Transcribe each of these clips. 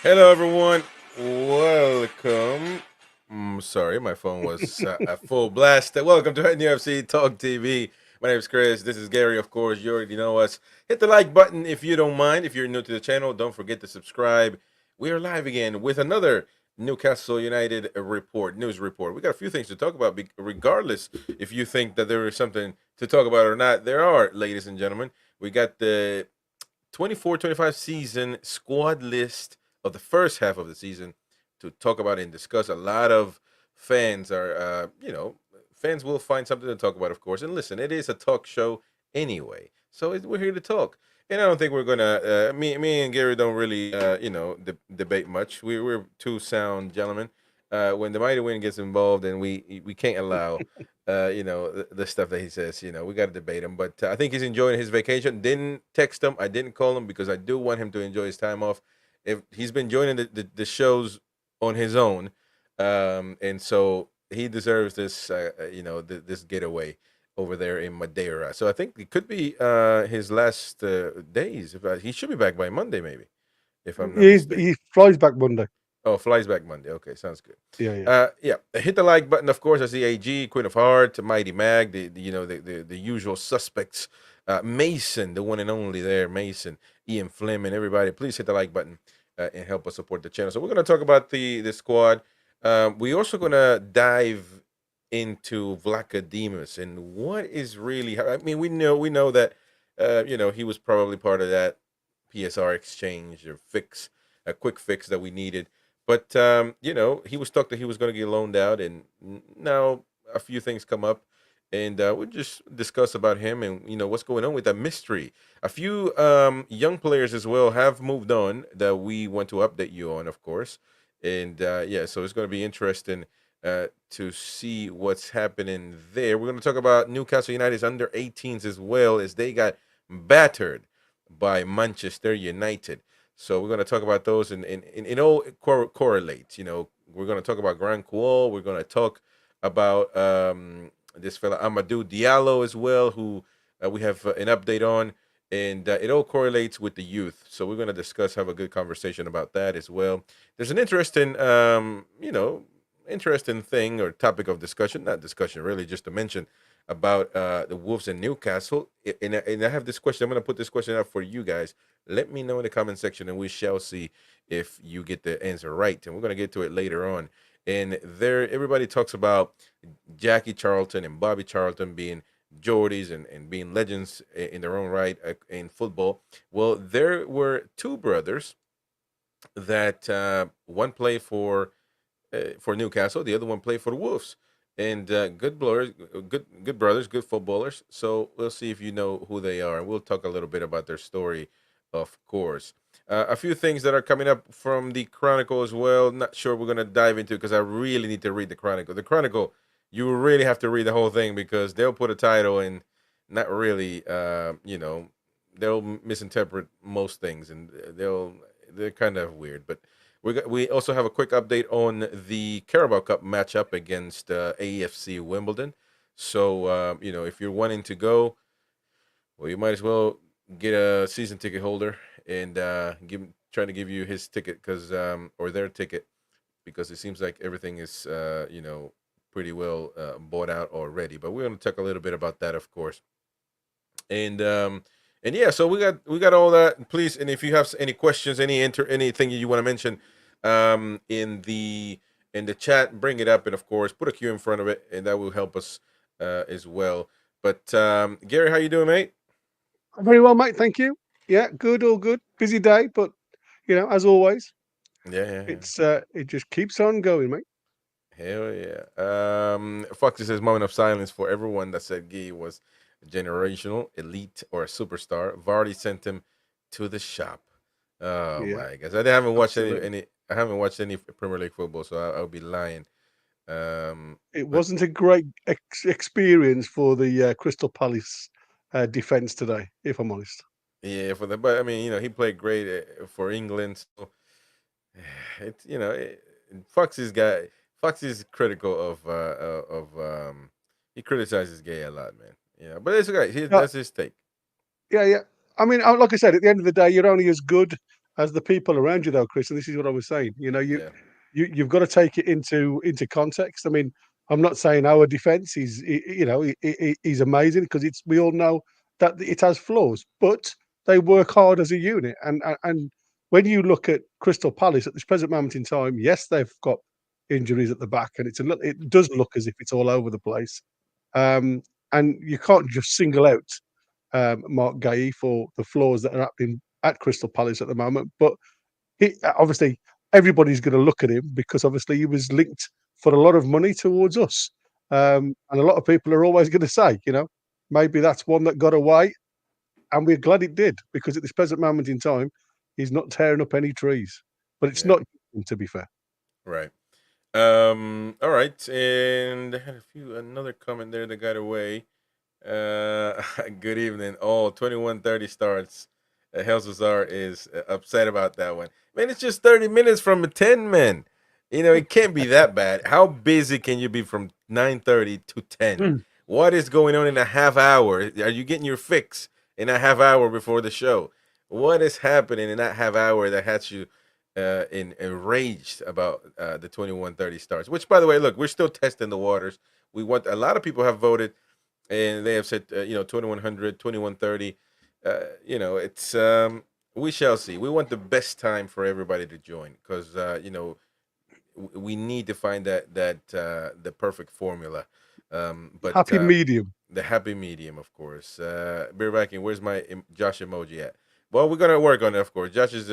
Hello, everyone. Welcome. Sorry, my phone was at full blast. Welcome to NUFC Talk TV. My name is Chris. This is Gary, of course. You already know us. Hit the like button if you don't mind. If you're new to the channel, don't forget to subscribe. We are live again with another Newcastle United news report. We got a few things to talk about, regardless if you think that there is something to talk about or not. There are, ladies and gentlemen. We got the 24-25 season squad list of the first half of the season to talk about and discuss. A lot of fans are, fans will find something to talk about, of course. And listen, it is a talk show anyway, so we're here to talk. And I don't think we're gonna. Me and Gary don't really, debate much. We're two sound gentlemen. When the mighty wind gets involved, and we can't allow the stuff that he says. We got to debate him. But I think he's enjoying his vacation. Didn't text him. I didn't call him because I do want him to enjoy his time off. If he's been joining the shows on his own, and so he deserves this, this getaway over there in Madeira. So I think it could be his last days. He should be back by Monday, maybe, if I'm not mistaken. He flies back Monday. Oh, flies back Monday. Okay, sounds good. Yeah. Yeah. Hit the like button, of course. I see AG, Queen of Heart, Mighty Mag, the usual suspects. Mason, the one and only there, Mason, Ian Fleming, everybody. Please hit the like button and help us support the channel. So we're gonna talk about the squad. We're also gonna dive into Vlachodimos and what is really. I mean, we know that he was probably part of that PSR exchange or fix, a quick fix that we needed. But he was talked that he was going to get loaned out, and now a few things come up, and we'll just discuss about him and what's going on with that mystery. A few young players as well have moved on that we want to update you on, of course, and yeah, so it's going to be interesting to see what's happening there. We're going to talk about Newcastle United's under 18s as well as they got battered by Manchester United. So we're going to talk about those, and it all correlates. We're going to talk about Grand Kuol. We're going to talk about this fella Amadou Diallo as well, who we have an update on, and it all correlates with the youth. So we're going to discuss, have a good conversation about that as well. There's an interesting, interesting thing or topic of discussion, not discussion really, just to mention about the Wolves in Newcastle. And I have this question. I'm going to put this question out for you guys. Let me know in the comment section, and we shall see if you get the answer right. And we're going to get to it later on. And there, everybody talks about Jackie Charlton and Bobby Charlton being Geordies and being legends in their own right in football. Well, there were two brothers that one played for Newcastle, the other one played for the Wolves, and good blowers, good brothers, good footballers. So we'll see if you know who they are, and we'll talk a little bit about their story, of course. A few things that are coming up from the Chronicle as well. Not sure we're gonna dive into because I really need to read the Chronicle. The Chronicle, you really have to read the whole thing because they'll put a title and not really, they'll misinterpret most things, and they're kind of weird, but. We also have a quick update on the Carabao Cup matchup against AFC Wimbledon. So, if you're wanting to go, well, you might as well get a season ticket holder and trying to give you his ticket or their ticket, because it seems like everything is, pretty well bought out already. But we're going to talk a little bit about that, of course. And yeah, so we got all that. Please, and if you have any questions, anything you want to mention, in the chat, bring it up, and of course, put a Q in front of it, and that will help us as well. But Gary, how you doing, mate? Very well, mate. Thank you. Yeah, good, all good. Busy day, but as always, Yeah. it just keeps on going, mate. Hell yeah. Foxy says moment of silence for everyone that said Gay was generational, elite, or a superstar. Vardy sent him to the shop. Oh Yeah, my gosh. I haven't watched absolutely. any I haven't watched any Premier League football, so I'll be lying. It But wasn't a great experience for the Crystal Palace defense today, if I'm honest. yeah, but I mean, he played great for England. So it's Foxy's guy. Foxy's critical of he criticizes Gay a lot, man. Yeah, but it's okay. Yeah, That's his take. yeah. I mean, like I said, at the end of the day, you're only as good as the people around you, though, Chris. And this is what I was saying. You know, Yeah, you've got to take it into context. I mean, I'm not saying our defence is amazing, because we all know that it has flaws, but they work hard as a unit. And when you look at Crystal Palace at this present moment in time, yes, they've got injuries at the back, and it does look as if it's all over the place. Um, and you can't just single out Mark Gay for the flaws that are happening at Crystal Palace at the moment. But obviously, everybody's going to look at him because obviously he was linked for a lot of money towards us. yeah, And a lot of people are always going to say, maybe that's one that got away. And we're glad it did, because at this present moment in time, he's not tearing up any trees. But it's yeah. not, to be fair. Right. All right, and I had another comment there that got away. Good evening. Oh, 21:30 starts. Helsazar is upset about that one. Man, it's just 30 minutes from a 10, man. It can't be that bad. How busy can you be from 9:30 to 10? Mm. What is going on in a half hour? Are you getting your fix in a half hour before the show? What is happening in that half hour that has you enraged about the 21:30 starts? Which, by the way, look, we're still testing the waters. We want a lot of people have voted, and they have said 2100, 21:30. It's we shall see. We want the best time for everybody to join, because we need to find that the perfect formula. But Happy medium. the happy medium, of course. Beer Viking, where's my Josh emoji at? Well, we're gonna work on it, of course. Josh is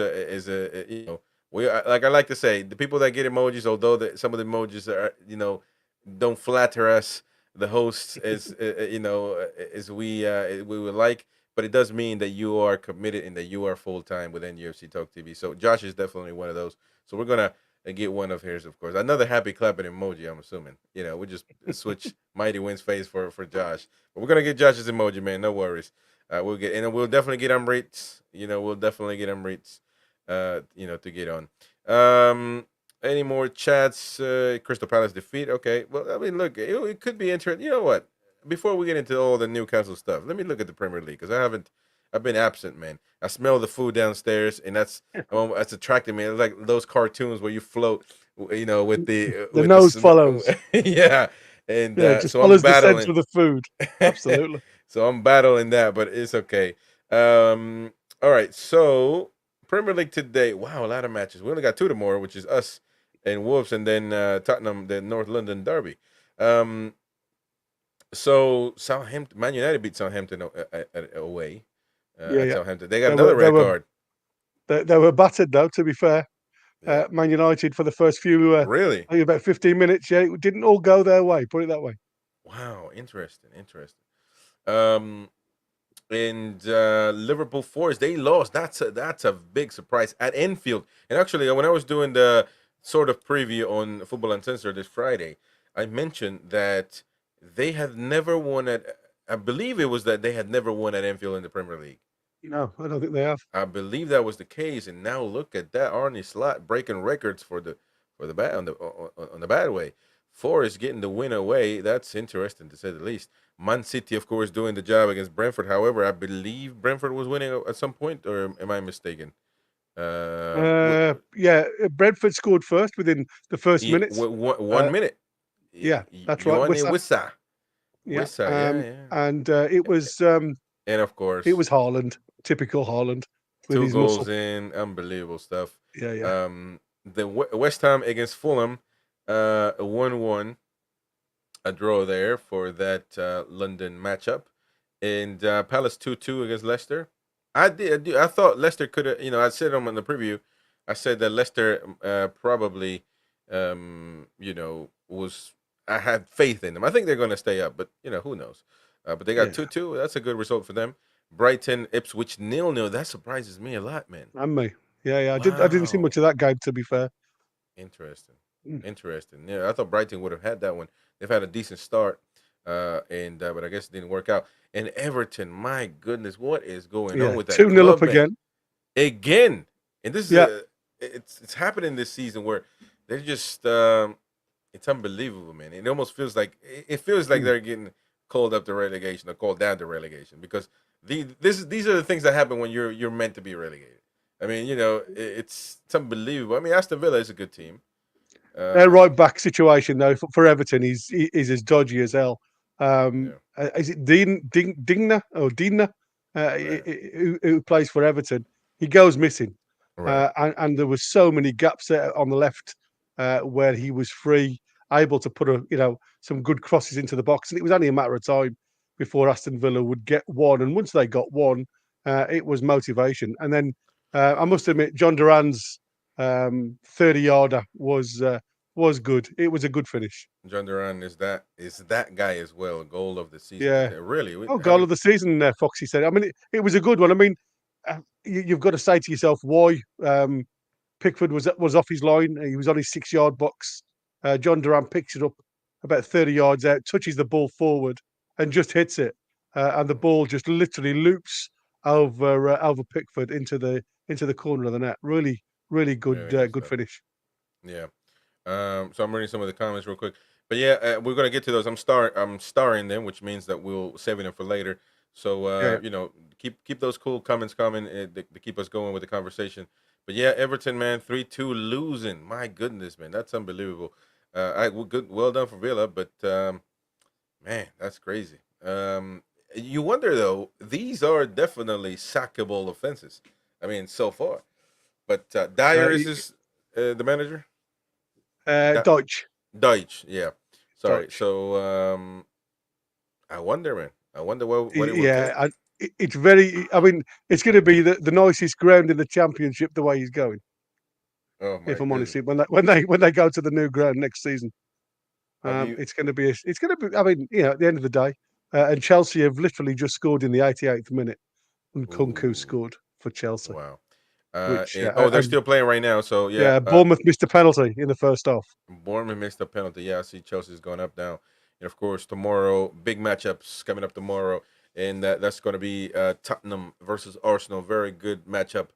we like I like to say, the people that get emojis, although some of the emojis are don't flatter us, the hosts as we would like, but it does mean that you are committed and that you are full time within UFC Talk TV. So Josh is definitely one of those. So we're gonna get one of his, of course. Another happy clapping emoji, I'm assuming. We just switch Mighty Wins face for Josh. But we're gonna get Josh's emoji, man. No worries. We'll definitely get him rates. We'll definitely get him rates. To get on. Any more chats? Crystal Palace defeat. Okay. Well, I mean, look, it could be interesting. You know what? Before we get into all the Newcastle stuff, let me look at the Premier League, because I've been absent, man. I smell the food downstairs, and that's attracting me. It's like those cartoons where you float, with the The nose follows. yeah. And Yeah, just so I'm follows the sense battling. of the food. Absolutely. So I'm battling that, but it's okay. All right. So Premier League today. Wow, a lot of matches. We only got two tomorrow, which is us and Wolves, and then Tottenham, the North London derby. Um, so Southampton, Man United beat Southampton away Yeah, at yeah. Southampton. They got They were another they red were card. they were battered, though, to be fair. Yeah, Man United, for the first few, really. I think about 15 minutes, yeah, it didn't all go their way, put it that way. Wow, interesting, interesting. Um, and Liverpool Forest, they lost. That's a big surprise at Enfield. And actually, when I was doing the sort of preview on Football Uncensored this Friday, I mentioned that they had never won at. I believe it was that they had never won at Enfield in the Premier League. No, I don't think they have. I believe that was the case, and now look at that, Arnie Slot breaking records for the bad on the bad way. Forest getting the win away. That's interesting, to say the least. Man City, of course, doing the job against Brentford. However, I believe Brentford was winning at some point, or am I mistaken? Yeah, Brentford scored first within the first minutes. One Uh, minute. yeah, that's right. Yoane Wissa. Wissa. Yeah, Wissa, yeah, yeah. and And of it course, was Haaland, typical Haaland, with two his goals muscle. in, unbelievable stuff. Yeah, yeah, The West Ham against Fulham, 1-1, a draw there for that London matchup, and Palace 2-2 against Leicester. I thought Leicester could have. I said them in the preview. I said that Leicester probably, was. I had faith in them. I think they're going to stay up, but who knows? But they got yeah. 2-2. That's a good result for them. Brighton, Ipswich 0-0. That surprises me a lot, man. And me. Yeah, yeah. I didn't see much Wow. of that game, to be fair. Interesting. Mm. Interesting. Yeah, I thought Brighton would have had that one. They've had a decent start, and but I guess it didn't work out. And Everton, my goodness, what is going on Yeah, with that 2-0 up club, man? again. Again, and this is Yeah. it's happening this season where they're just it's unbelievable, man. It almost feels like Mm. they're getting called up to relegation or called down to relegation, because these are the things that happen when you're meant to be relegated. I mean, it's unbelievable. I mean, Aston Villa is a good team. Their Um, right back situation though for Everton is as dodgy as hell. yeah, Is it Digna or Dina yeah, who plays for Everton? He goes missing, right. and there was so many gaps there on the left where he was free, able to put some good crosses into the box, and it was only a matter of time before Aston Villa would get one. And once they got one, it was motivation. And then I must admit, John Duran's 30-yarder was good. It was a good finish. John Duran is that guy as well. Goal of the season. Yeah. Really, we Oh, goal haven't. of the season, Foxy said. I mean, it was a good one. I mean, you've got to say to yourself why Pickford was off his line. He was on his 6-yard box. John Duran picks it up about 30 yards out, touches the ball forward, and just hits it. And the ball just literally loops over Pickford into the corner of the net. Really, really Very good good stuff. finish. Yeah. So I'm reading some of the comments real quick, but yeah, we're gonna get to those. I'm starring them, which means that we'll saving them for later. So Yeah. keep those cool comments coming to keep us going with the conversation. But yeah, Everton, man, 3-2 losing. My goodness, man, that's unbelievable. Well done for Villa, but man, that's crazy. You wonder though; these are definitely sackable offenses. I mean, so far. But Uh, Dyer is the manager. Deutsch. Deutsch, yeah. Sorry. Deutsch. So I wonder, man. I wonder what it will Yeah, take. it's very. I mean, it's going to be the nicest ground in the championship the way he's going. Oh If my I'm honest, goodness. when they go to the new ground next season, Have you? it's going to be. It's going to be. I mean, at the end of the day, and Chelsea have literally just scored in the 88th minute, and Kunku Ooh, scored for Chelsea, wow. which They're still playing right now. So yeah. yeah, Bournemouth missed a penalty in the first half. Bournemouth missed a penalty. Yeah, I see Chelsea's going up now. And of course, tomorrow, big matchups coming up tomorrow. And that's going to be Tottenham versus Arsenal. Very good matchup.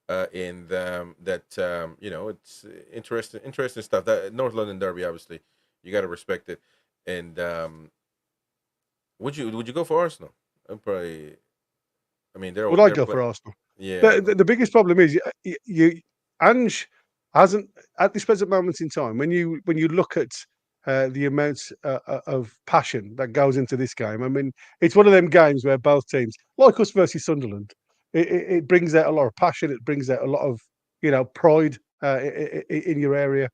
And it's interesting stuff. That North London derby, obviously, you got to respect it. And would you go for Arsenal? I'm probably. I mean, Would I they're go play. for Arsenal? Yeah, The biggest problem is Ange hasn't at this present moment in time. When you look at the amount of passion that goes into this game, I mean, it's one of them games where both teams, like us versus Sunderland, it brings out a lot of passion. It brings out a lot of pride in your area.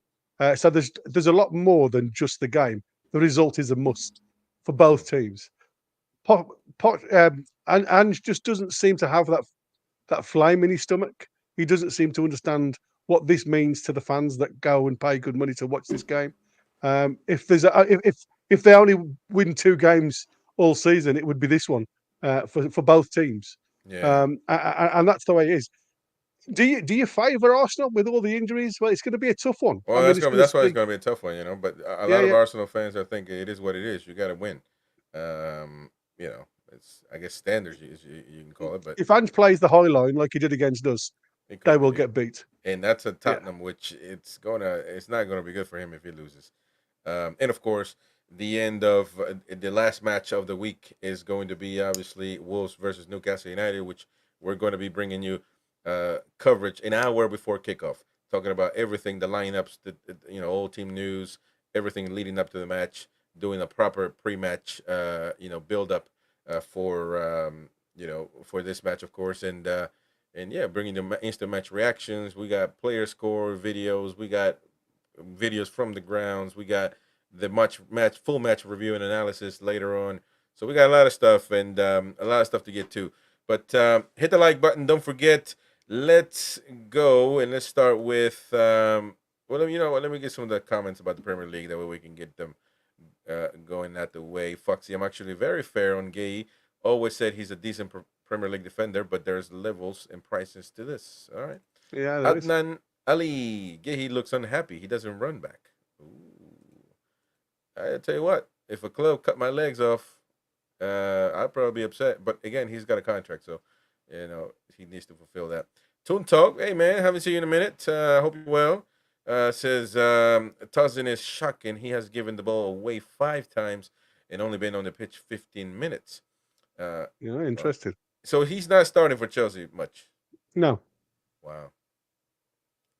So there's a lot more than just the game. The result is a must for both teams. Pot, and Ange just doesn't seem to have that flame in his stomach. He doesn't seem to understand what this means to the fans that go and pay good money to watch this game. If they only win 2 games all season, it would be this one for both teams, yeah. and that's the way it is. Do you favour Arsenal with all the injuries? Well, it's going to be a tough one. I Well, mean, it's going to that's why it's speak. gonna be a tough one, But a Yeah, lot of yeah. Arsenal fans are thinking it is what it is. You got to win. It's I guess standards you can call it, but If Ange plays the high line like he did against us, it they could will be. get beat. And that's a Yeah, Tottenham, which it's not gonna be good for him if he loses. And of course, the end of the last match of the week is going to be obviously Wolves versus Newcastle United, which we're going to be bringing you coverage an hour before kickoff, talking about everything, the lineups, all team news, everything leading up to the match, doing a proper pre-match, build up for this match, of course, and yeah, bringing the instant match reactions. We got player score videos. We got videos from the grounds. We got the full match review and analysis later on. So we got a lot of stuff and a lot of stuff to get to. But hit the like button. Don't forget. Let's go and let's start with. Well, you know what? Let me get some of the comments about the Premier League. That way we can get them going out the way. Foxy, I'm actually very fair on Gay. Always said he's a decent Premier League defender, but there's levels and prices to this. All right. yeah, there is. Adnan Ali, Gehi looks unhappy. He doesn't run back. Ooh. I tell you what, if a club cut my legs off, I'd probably be upset. But again, he's got a contract, so he needs to fulfill that. Toon Talk, hey man, haven't seen you in a minute. Hope you're well. Says Tuzin is shocking. He has given the ball away 5 times and only been on the pitch 15 minutes. Well, Interested. so he's not starting for Chelsea much. No, Wow.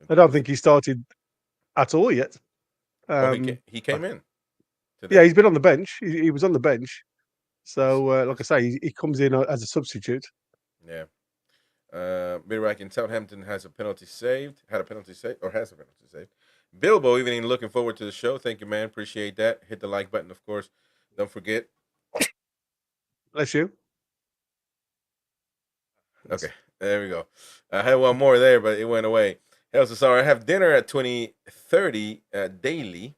I don't Interesting. think he started at all yet. Oh, he came in Yeah, today. he's been on the bench. He was on the bench. I So, see. I like I see. say, he comes in as a substitute. Yeah. Midrak in Southampton has a penalty saved. Had a penalty saved or has a penalty saved. Bilbo, evening, looking forward to the show. Thank you, man. Appreciate that. Hit the like button, of course. Don't forget. Bless you. Okay, there we go. I had one more there, but it went away. Hey, also, sorry. I have dinner at 20:30 daily.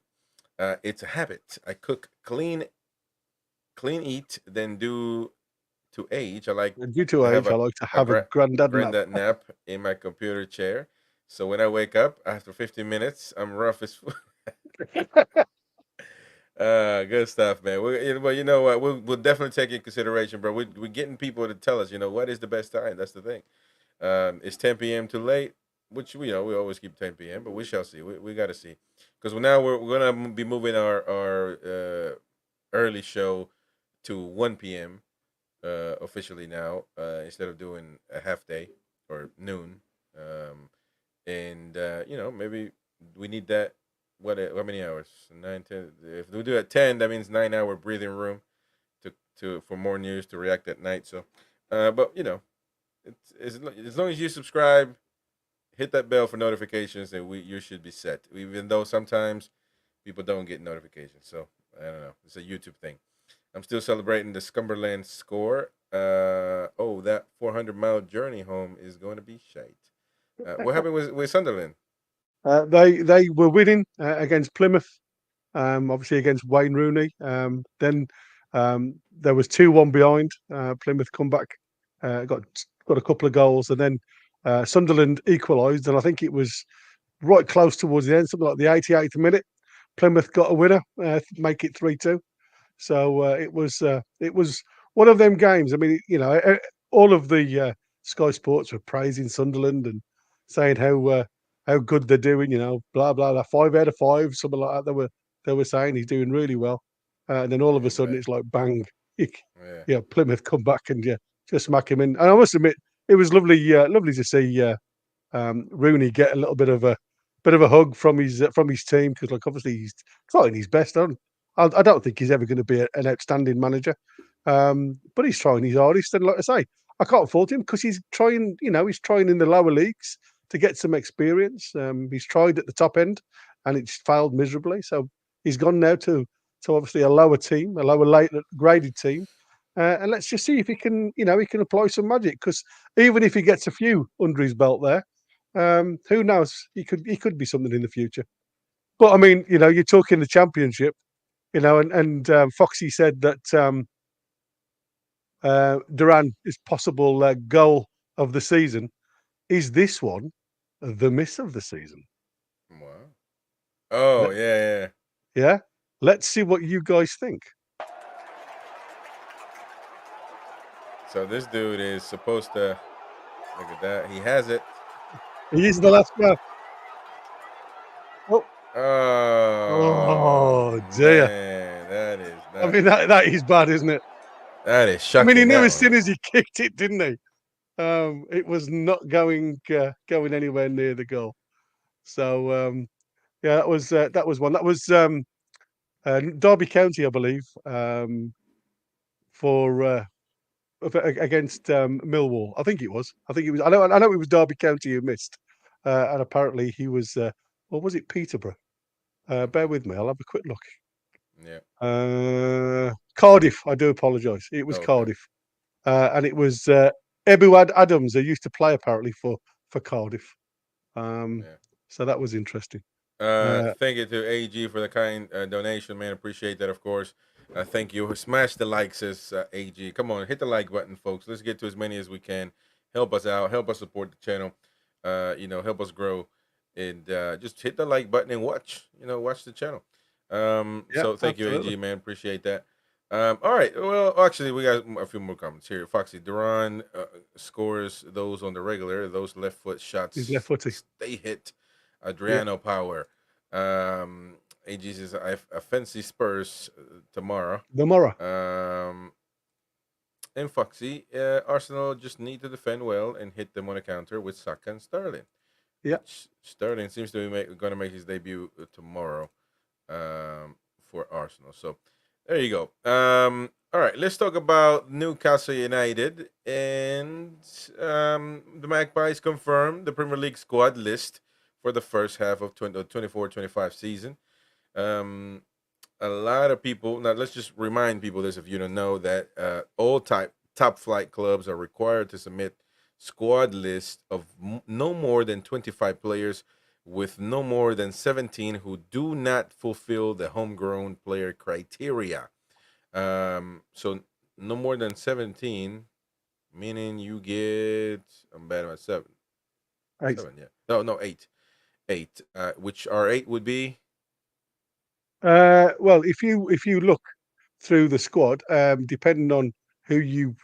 It's a habit. I cook clean, eat, then do to age. I like And due to to have age, I like to a have a granddad nap. granddad nap in my computer chair. So when I wake up after 15 minutes, I'm rough as. Good stuff, man. Well, you know what? We'll definitely take in consideration, bro. We're getting people to tell us, what is the best time. That's the thing. Is 10 p.m. too late? Which we always keep 10 p.m., but we shall see. We got to see, because now we're gonna be moving our early show to 1 p.m. Officially now, instead of doing a half day or noon. And maybe we need that. What? How many hours? 9, 10. If we do it at 10, that means 9 hour breathing room to for more news to react at night. So, but it's as long as you subscribe, hit that bell for notifications, and you should be set. Even though sometimes people don't get notifications, so I don't know. It's a YouTube thing. I'm still celebrating the Cumberland score. That 400-mile journey home is going to be shite. What happened with Sunderland? They were winning against Plymouth, obviously against Wayne Rooney. Then there was 2-1 behind. Plymouth come back, got a couple of goals, and then Sunderland equalised. And I think it was right close towards the end, something like the 88th minute. Plymouth got a winner, make it 3-2. So it was one of them games. I mean, all of the Sky Sports were praising Sunderland and saying how good they're doing. Blah blah blah. 5 out of 5, something like that. They were saying he's doing really well, and then all of a Ain't sudden bad. it's like bang, Yeah, Plymouth come back and just smack him in. And I must admit, it was lovely to see Rooney get a little bit of a hug from his team, because like obviously he's trying his best. I don't think he's ever going to be an outstanding manager, but he's trying his hardest. And like I say, I can't fault him because he's trying. He's trying in the lower leagues to get some experience. He's tried at the top end, and it's failed miserably. So he's gone now to obviously a lower team, a lower late graded team. And let's just see if he can apply some magic. Because even if he gets a few under his belt there, who knows? He could be something in the future. But I mean, you're talking the championship, and Foxy said that Duran is possible goal of the season. Is this one the miss of the season? wow. Oh Let, yeah. yeah. Let's see what you guys think. So this dude is supposed to look at that. He has it. He is the last man. Oh, Oh oh dear. man, that is I not. mean, that is bad, isn't it? That is I mean, he shocking. knew That as one. soon as he kicked it, didn't he? It was not going anywhere near the goal. So yeah, that was one. That was Derby County, I believe, for against Millwall. I think it was. I think it was. I know it was Derby County who missed, and apparently he was. Or was it Peterborough? Bear Okay. with me. I'll have a quick look. Yeah. Cardiff. I do apologise. It was Oh, okay. Cardiff, and it was Ebuad Adams who used to play apparently for Cardiff. Um, Yeah. so that was interesting. Uh, Thank you to AG for the kind donation, man. Appreciate that, of course. Thank you. Smash the like, says AG. Come on, hit the like button, folks. Let's get to as many as we can. Help us out. Help us support the channel. Help us grow. And just hit the like button and watch. Watch the channel. yeah, So thank you, absolutely. AG, man. Appreciate that. All right. Well, actually, we got a few more comments here. Foxy Duran scores those on the regular. Those left foot He's left shots footy. stay hit. Yeah, Adriano Power. AG says I fancy Spurs tomorrow. the Mora. Um, And Foxy, Arsenal just need to defend well and hit them on a counter with Saka and Sterling, Yeah. which Sterling seems to be going to make his debut tomorrow for Arsenal. So there you go. All right, let's talk about Newcastle United. And the Magpies confirmed the Premier League squad list for the first half of 24-25 season. Um, a lot of people, now let's just remind people this if you don't know, that all top flight clubs are required to submit squad lists of no more than 25 players with no more than 17 who do not fulfill the homegrown player criteria. So no more than 17, meaning you get, I'm bad at seven. 8. Seven, yeah. No, eight. Eight. Which our eight would be? Well, if you look through the squad, depending on who you,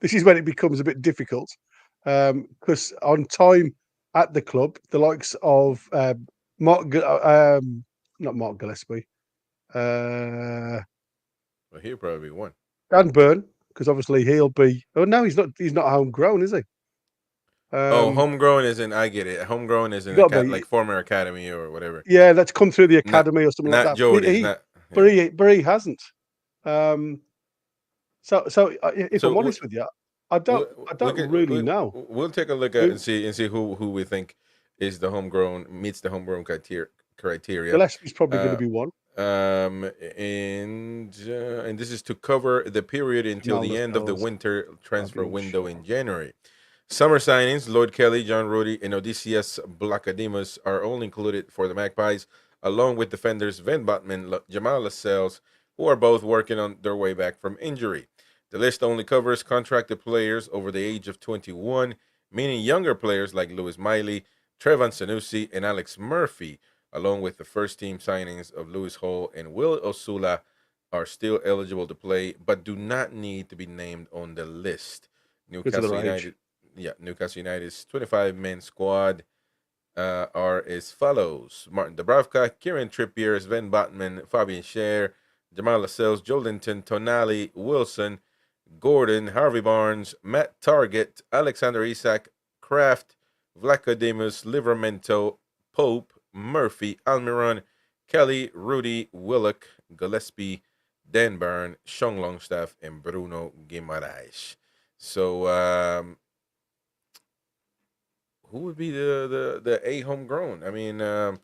this is when it becomes a bit difficult, because on time at the club, the likes of Mark, not Mark Gillespie, uh, Well, he'll probably be one. Dan Burn, because obviously he'll be. Oh no, he's not. He's not homegrown, is he? Oh, homegrown is in, I get it. Homegrown is You in a got to cat be. like former academy or whatever. Yeah, that's come through the Not academy or something like not that. But Jordy's, not yeah. he hasn't. Um, so if I'm So honest with you, I we don't can really know. we'll take a look at Who and see who we think is the homegrown meets the homegrown criteria. Gillespie's probably going to Uh, be one. and this is to cover the period until Jamal the end of the Lascelles, winter transfer Fabian window Shaw. in January. Summer signings: Lloyd Kelly, John Rudy, and Odysseus Blackademus are all included for the Magpies, along with defenders Van Botman, Jamal Lascelles, who are both working on their way back from injury. The list only covers contracted players over the age of 21, meaning younger players like Lewis Miley, Trevan Sanusi, and Alex Murphy, along with the first team signings of Lewis Hall and Will Osula, are still eligible to play but do not need to be named on the list. Because of Newcastle their age. United, yeah, Newcastle United's 25-man squad are as follows: Martin Dubravka, Kieran Trippier, Sven Botman, Fabian Scher, Jamal Lascelles, Joelinton, Tonali, Wilson, Gordon, Harvey Barnes, Matt Target, Alexander Isak, Kraft, Vlacodemus, Livermento, Pope, Murphy, Almiron, Kelly, Rudy, Willock, Gillespie, Dan Byrne, Sean Longstaff, and Bruno Guimaraes. So, who would be the A homegrown? I mean, Well,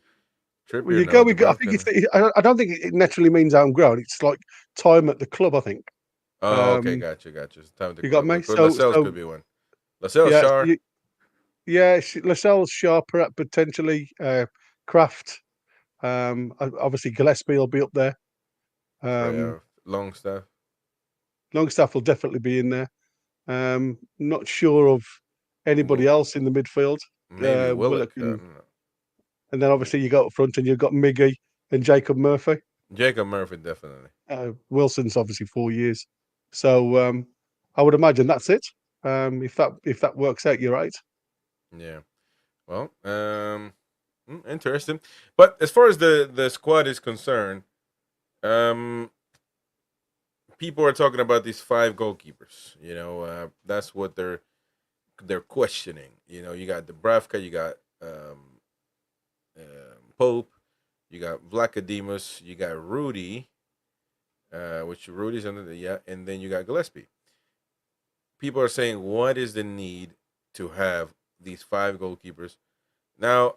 Trippier, you no, go. I think Dubravka. I don't think it naturally means homegrown. It's like time at the club. I think. Oh, okay, Um, gotcha. It's time to you got club. me. But Lascelles So could be one. Lascelles, yeah, Shar. yeah. Lascelles, Sharper, potentially. Kraft. Obviously Gillespie will be up there. Um, Longstaff. Longstaff will definitely be in there. Not sure of anybody Well, else in the midfield. maybe Willock Willock. and then obviously you go up front and you've got Miggy and Jacob Murphy. Jacob Murphy, definitely. Wilson's obviously 4 years, so I would imagine that's it. If that works out, you're right. Yeah. Well, interesting. But as far as the squad is concerned, um, people are talking about these five goalkeepers. That's what they're questioning. You got Dubravka, you got Pope, you got Vlacodemus, you got Rudy, which Rudy's under the, yeah, and then you got Gillespie. People are saying, what is the need to have these five goalkeepers? Now,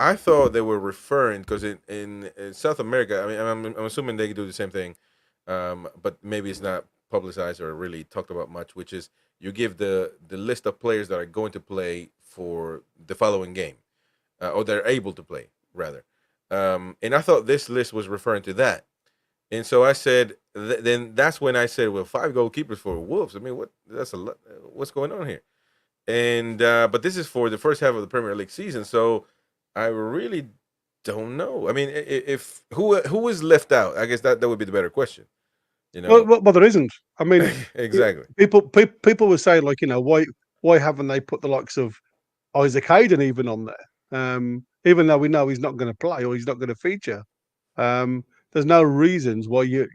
I thought they were referring because in South America, I mean, I'm assuming they do the same thing, but maybe it's not publicized or really talked about much. Which is you give the list of players that are going to play for the following game, or they're able to play rather. And I thought this list was referring to that. And so I said, then that's when I said, well, five goalkeepers for Wolves. I mean, what? That's a lot. What's going on here? And but this is for the first half of the Premier League season, so I really don't know. I mean, if who is left out, I guess that would be the better question. You know, Well, there isn't. I mean, exactly. people were saying like, why haven't they put the likes of Isaac Hayden even on there? Even though we know he's not going to play or he's not going to feature. There's no reasons why you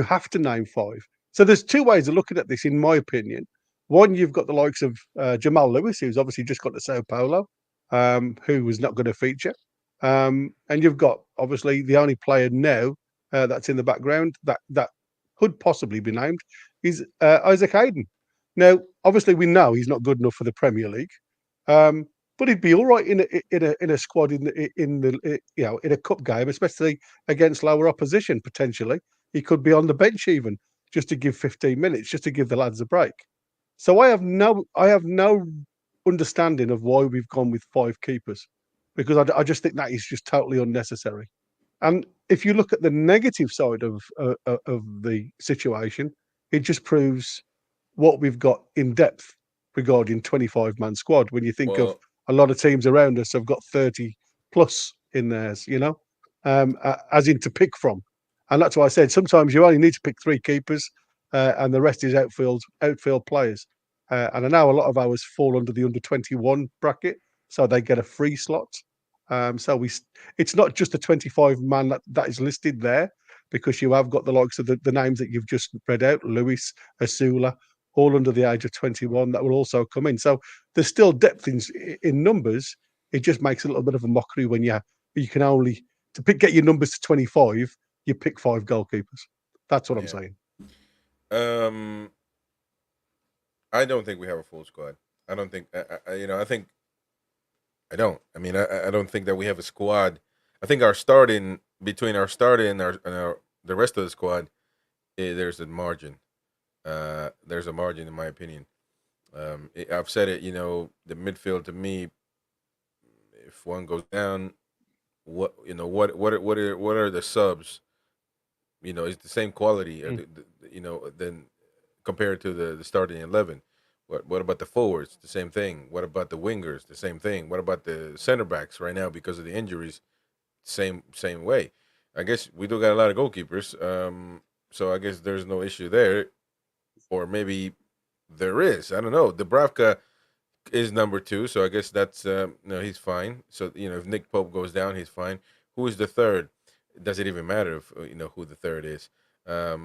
have to name five. So there's two ways of looking at this, in my opinion. One, you've got the likes of Jamal Lewis, who's obviously just got to Sao Paulo, who was not going to feature. And you've got obviously the only player now that's in the background that could possibly be named is Isaac Hayden. Now, obviously, we know he's not good enough for the Premier League, um, but he'd be all right in a squad in a cup game, especially against lower opposition. Potentially, he could be on the bench even just to give 15 minutes, just to give the lads a break. So I have no understanding of why we've gone with five keepers, because I just think that is just totally unnecessary. And if you look at the negative side of the situation, it just proves what we've got in depth regarding 25-man squad. When you think of Well, a lot of teams around us have got 30 plus in theirs, as in to pick from. And that's why I said sometimes you only need to pick three keepers, and the rest is outfield players. And I know a lot of ours fall under the under 21 bracket, so they get a free slot. It's not just the 25 man that is listed there, because you have got the likes of the names that you've just read out, Lewis, Osula, all under the age of 21 that will also come in. So there's still depth in numbers. It just makes a little bit of a mockery when you can only get your numbers to 25, you pick five goalkeepers. That's what I'm yeah. saying. Um, I don't think we have a full squad. I don't think. I think I don't. I mean, I don't think that we have a squad. I think our starting between our starting and the rest of the squad, there's a margin. There's a margin, in my opinion. I've said it. The midfield to me, if one goes down, what are the subs? It's the same quality, Mm. than compared to the starting 11. What about the forwards? The same thing. What about the wingers? The same thing. What about the center backs right now because of the injuries? Same way. I guess we do got a lot of goalkeepers. So I guess there's no issue there, or maybe there is. I don't know. Dubravka is number two, so I guess that's no, he's fine. So if Nick Pope goes down, he's fine. Who is the third? Does it even matter if who the third is? I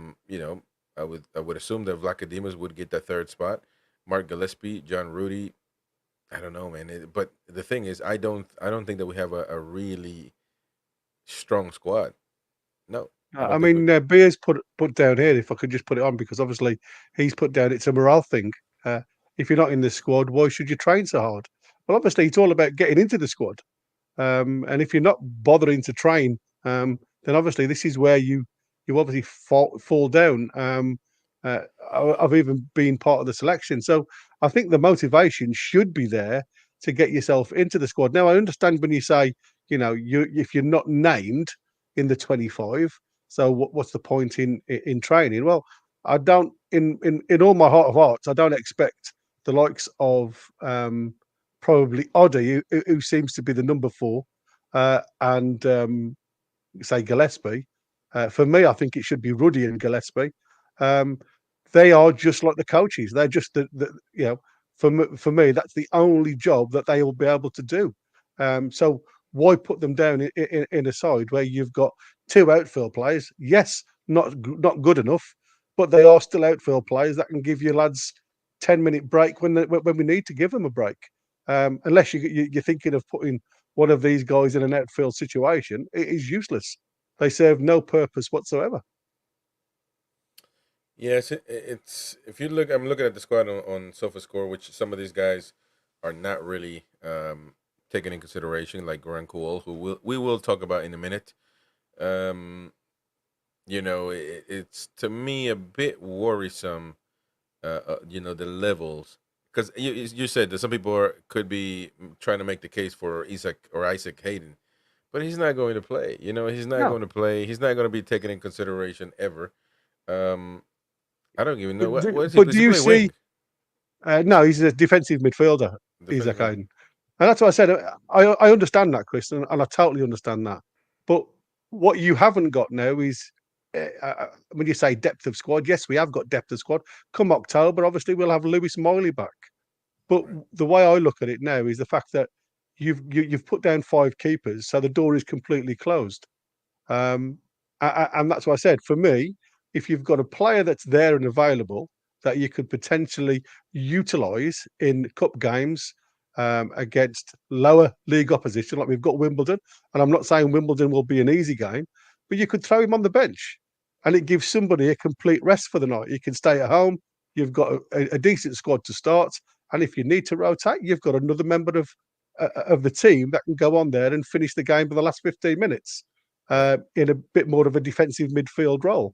would assume that Vlachodimos would get that third spot. Mark Gillespie, John Rudy. I don't know, man. But the thing is, I don't think that we have a really strong squad. No, I I don't think we. mean, Beers put down here. If I could just put it on, because obviously he's put down it's a morale thing. Uh, if you're not in the squad, why should you train so hard? Well, obviously it's all about getting into the squad. And if you're not bothering to train, then obviously this is where you obviously fall down. Uh, I've even been part of the selection, so I think the motivation should be there to get yourself into the squad. Now, I understand when you say, if you're not named in the 25, so what's the point in training? Well, I don't, in all my heart of hearts, I don't expect the likes of probably Oddie, who seems to be the number four, and say Gillespie. For me, I think it should be Ruddy and Gillespie. Um, they are just like the coaches. They're just for me, that's the only job that they will be able to do. So why put them down in a side where you've got two outfield players? Yes, not good enough, but they are still outfield players that can give you lads 10-minute break when we need to give them a break. Unless you're thinking of putting one of these guys in an outfield situation, it is useless. They serve no purpose whatsoever. Yes, it's if you look, I'm looking at the squad on SofaScore, which some of these guys are not really taken in consideration, like Goran Kuol, who we will talk about in a minute. Um, it's to me a bit worrisome. The levels, because you said that some people could be trying to make the case for Isaac Hayden, but he's not going to play. He's not No, going to play. He's not going to be taken in consideration ever. Um, I don't even know what is he. but Is do he you playing see? wing? No, he's a defensive midfielder. Isaac Defensive mid. Hayden, and that's what I said. I understand that, Chris, and I totally understand that. But what you haven't got now is when you say depth of squad. Yes, we have got depth of squad. Come October, obviously, we'll have Lewis Miley back. But Right. the way I look at it now is the fact that you've put down five keepers, so the door is completely closed. Um, and that's what I said. For me, if you've got a player that's there and available that you could potentially utilise in cup games against lower league opposition, like we've got Wimbledon, and I'm not saying Wimbledon will be an easy game, but you could throw him on the bench and it gives somebody a complete rest for the night. You can stay at home, you've got a decent squad to start, and if you need to rotate, you've got another member of the team that can go on there and finish the game for the last 15 minutes Yeah. in a bit more of a defensive midfield role.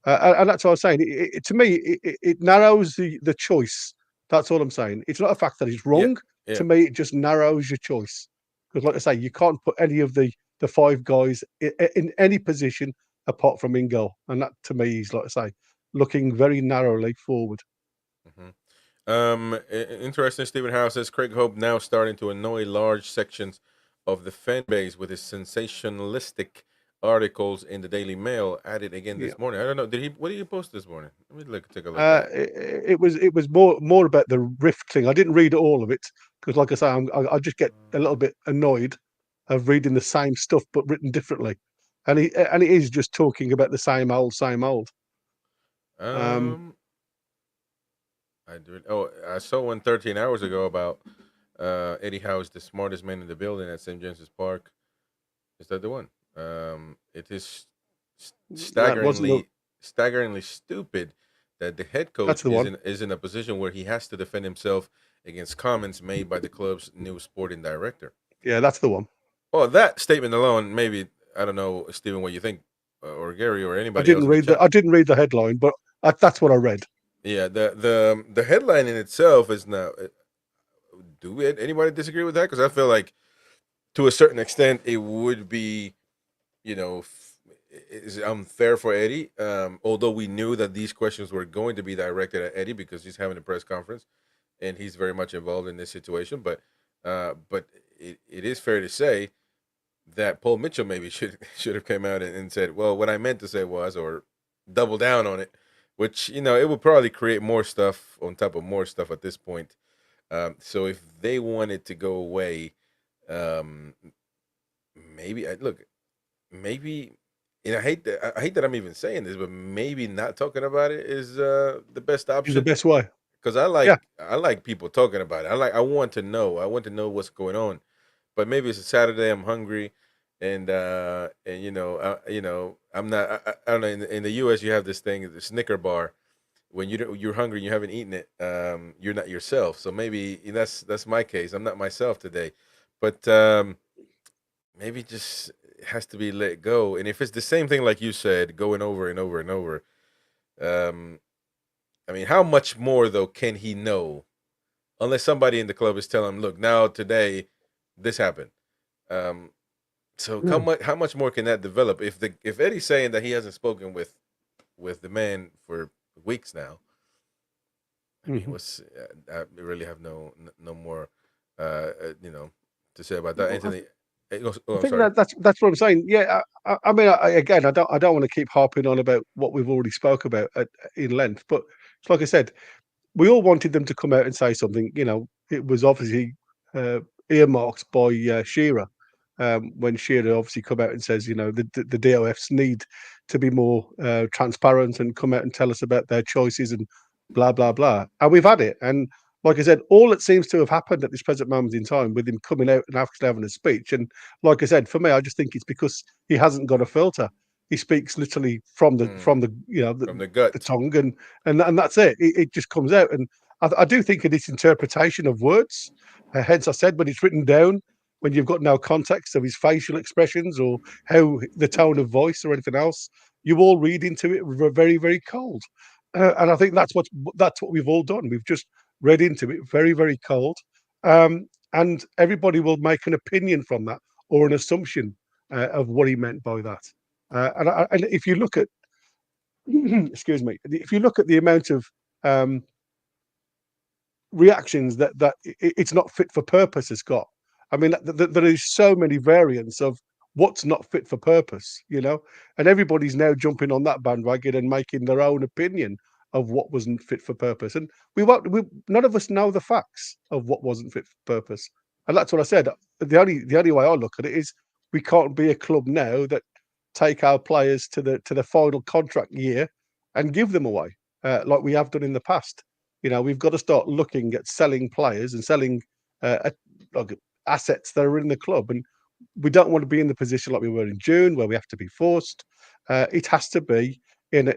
And that's what I was saying. To me, it narrows the choice. That's all I'm saying. It's not a fact that it's Yeah. wrong. Yeah. To me, it just narrows your choice. Because, like I say, you can't put any of the five guys in any position apart from in goal. And that, to me, is, like I say, looking very narrowly forward. Mhm. Interesting. Stephen Howe says Craig Hope now starting to annoy large sections of the fan base with his sensationalistic articles in the Daily Mail. Added again Yeah. this morning. I don't know. Did he? What did he post this morning? Let me look. Take a look at it. It was more about the rift thing. I didn't read all of it because, like I say, I just get a little bit annoyed of reading the same stuff but written differently, and it is just talking about the same old, same old. Um, Um, I do. Oh, I saw one 13 hours ago about Eddie Howe's the smartest man in the building at St. James's Park. Is that the one? It is that wasn't the. staggeringly stupid that the head That's coach the one. is in a position where he has to defend himself against comments made by the club's new sporting director. Yeah, that's the one. Well, that statement alone, maybe I don't know, Stephen, what you think, or Gary, or I anybody else didn't in the read the. chat. I didn't read the headline, but that's what I read. Yeah, the headline in itself is now. Do anybody disagree with that? Because I feel like to a certain extent it would be, you know, is unfair for Eddie. Although we knew that these questions were going to be directed at Eddie because he's having a press conference and he's very much involved in this situation. But it is fair to say that Paul Mitchell maybe should have come out and said, well, what I meant to say was, or double down on it, which it would probably create more stuff on top of more stuff at this point. So if they wanted to go away, um, maybe look, maybe, and I hate that I'm even saying this, but maybe not talking about it is the best Is the option best way. because Yeah, I like people talking about it. I want to know. I want to know what's going on. But maybe it's a Saturday. I'm hungry, and I'm not. I don't know. In the U.S., you have this thing, the Snicker bar. When you're hungry, and you haven't eaten it. You're not yourself. So maybe that's my case. I'm not myself today, but maybe just has to be let go. And if it's the same thing like you said, going over and over and over, um, I mean, how much more though can he know? Unless somebody in the club is telling him, "Look, now today, this happened." Um, so mm. how much more can that develop? If Eddie's saying that he hasn't spoken with the man for weeks now, I mean, Hmm. what's I really have no more, to say about that. Anthony, I I'm think sorry. that's what I'm saying. Yeah, I mean, again, I don't want to keep harping on about what we've already spoke about in length, but it's like I said, we all wanted them to come out and say something. It was obviously uh, earmarked by Shearer when Shearer obviously come out and says, the DOFs need to be more transparent and come out and tell us about their choices and blah blah blah. And we've had it. And like I said, all that seems to have happened at this present moment in time with him coming out and actually having a speech. And like I said, for me, I just think it's because he hasn't got a filter. He speaks literally from the Mm, from the from the the gut. tongue, and that's it. It just comes out. And I do think it is interpretation of words. Hence, I said when it's written down, when you've got no context of his facial expressions or how the tone of voice or anything else, you all read into it very, very cold. And I think that's what we've all done. We've just read into it very, very cold, and everybody will make an opinion from that or an assumption of what he meant by that. And if you look at, excuse me, if you look at the amount of um, reactions that it's not fit for purpose has got. I mean, there is so many variants of what's not fit for purpose, and everybody's now jumping on that bandwagon and making their own opinion of what wasn't fit for purpose. And none of us know the facts of what wasn't fit for purpose. And that's what I said. The only way I look at it is we can't be a club now that take our players to the final contract year and give them away, like we have done in the past. We've got to start looking at selling players and selling like assets that are in the club, and we don't want to be in the position like we were in June, where we have to be forced. It has to be in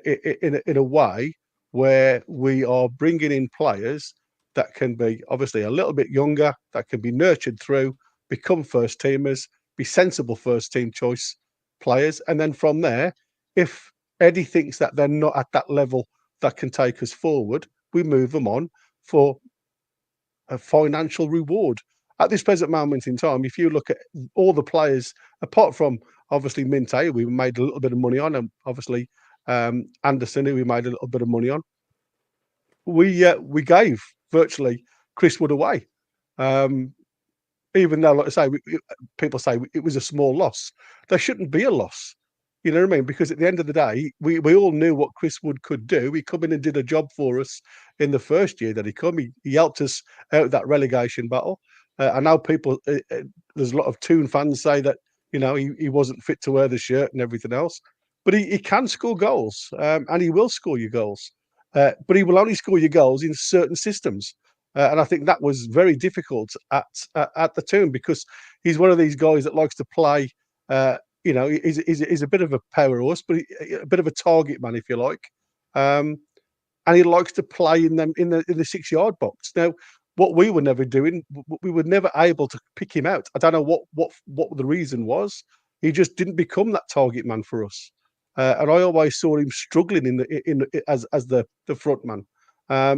a way where we are bringing in players that can be obviously a little bit younger, that can be nurtured through, become first teamers, be sensible first team choice players, and then from there, if Eddie thinks that they're not at that level that can take us forward, we move them on for a financial reward. At this present moment in time, if you look at all the players, apart from obviously Minte, we made a little bit of money on, and obviously Anderson, who we made a little bit of money on, we gave virtually Chris Wood away. Um, Even though, like I say, people say it was a small loss. There shouldn't be a loss. You know what I mean? Because at the end of the day, we all knew what Chris Wood could do. He come in and did a job for us in the first year that he come. He helped us out of that relegation battle. I know people. There's a lot of Toon fans say that he wasn't fit to wear the shirt and everything else, but he can score goals, and he will score your goals. But he will only score your goals in certain systems. And I think that was very difficult at the Toon, because he's one of these guys that likes to play. He's a bit of a power horse, but a bit of a target man, if you like. Um, and he likes to play in the 6 yard box. Now, what we were never doing, we were never able to pick him out. I don't know what the reason was. He just didn't become that target man for us. And I always saw him struggling as the front man,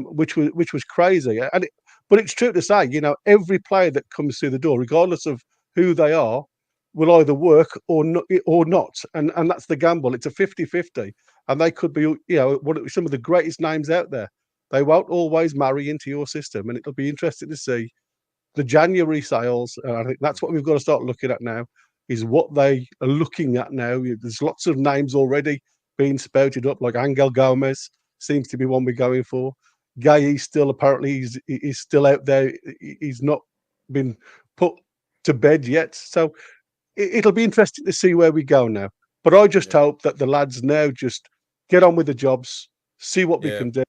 which was crazy. But it's true to say, every player that comes through the door, regardless of who they are, will either work or not. And that's the gamble. It's a 50-50, and they could be, some of the greatest names out there. They won't always marry into your system, and it'll be interesting to see the January sales. I think that's what we've got to start looking at now, is what they are looking at now. There's lots of names already being spouted up, like Angel Gomez seems to be one we're going for. Gay still apparently he's still out there. He's not been put to bed yet. So it'll be interesting to see where we go now. But I just Yeah. hope that the lads now just get on with the jobs, see what we Yeah. can do,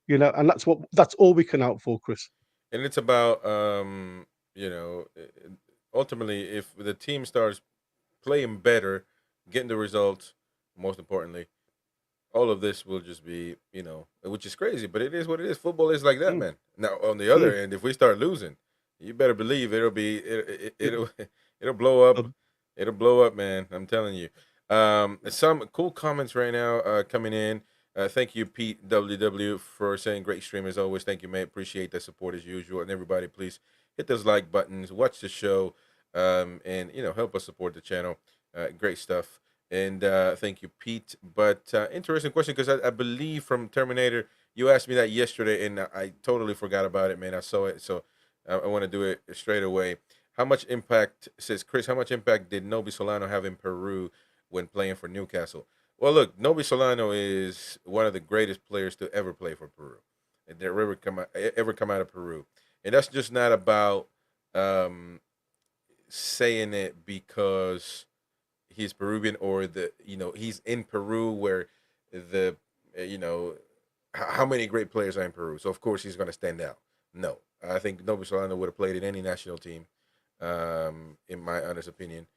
and that's all we can hope for, Chris. And it's about ultimately, if the team starts playing better, getting the results, most importantly, all of this will just be, which is crazy, but it is what it is. Football is like that, Mm, man. Now, on the other mm. end, if we start losing, you better believe it'll it'll blow up. Um, It'll blow up, man. I'm telling you. Some cool comments right now coming in. Thank you, Pete WW, for saying great stream as always. Thank you, mate. Appreciate the support as usual. And everybody, please hit those like buttons, watch the show, and help us support the channel. Great stuff. And thank you, Pete. But interesting question, because I believe from Terminator, you asked me that yesterday, and I totally forgot about it, man. I saw it, so I want to do it straight away. How much impact, says Chris, how much impact did Nobby Solano have in Peru when playing for Newcastle? Well, look, Nobby Solano is one of the greatest players to ever play for Peru, and that ever come out of Peru. And that's just not about um, saying it because he's Peruvian, or he's in Peru where the how many great players are in Peru. So of course he's going to stand out. No, I think Nobby Solano would have played in any national team, in my honest opinion,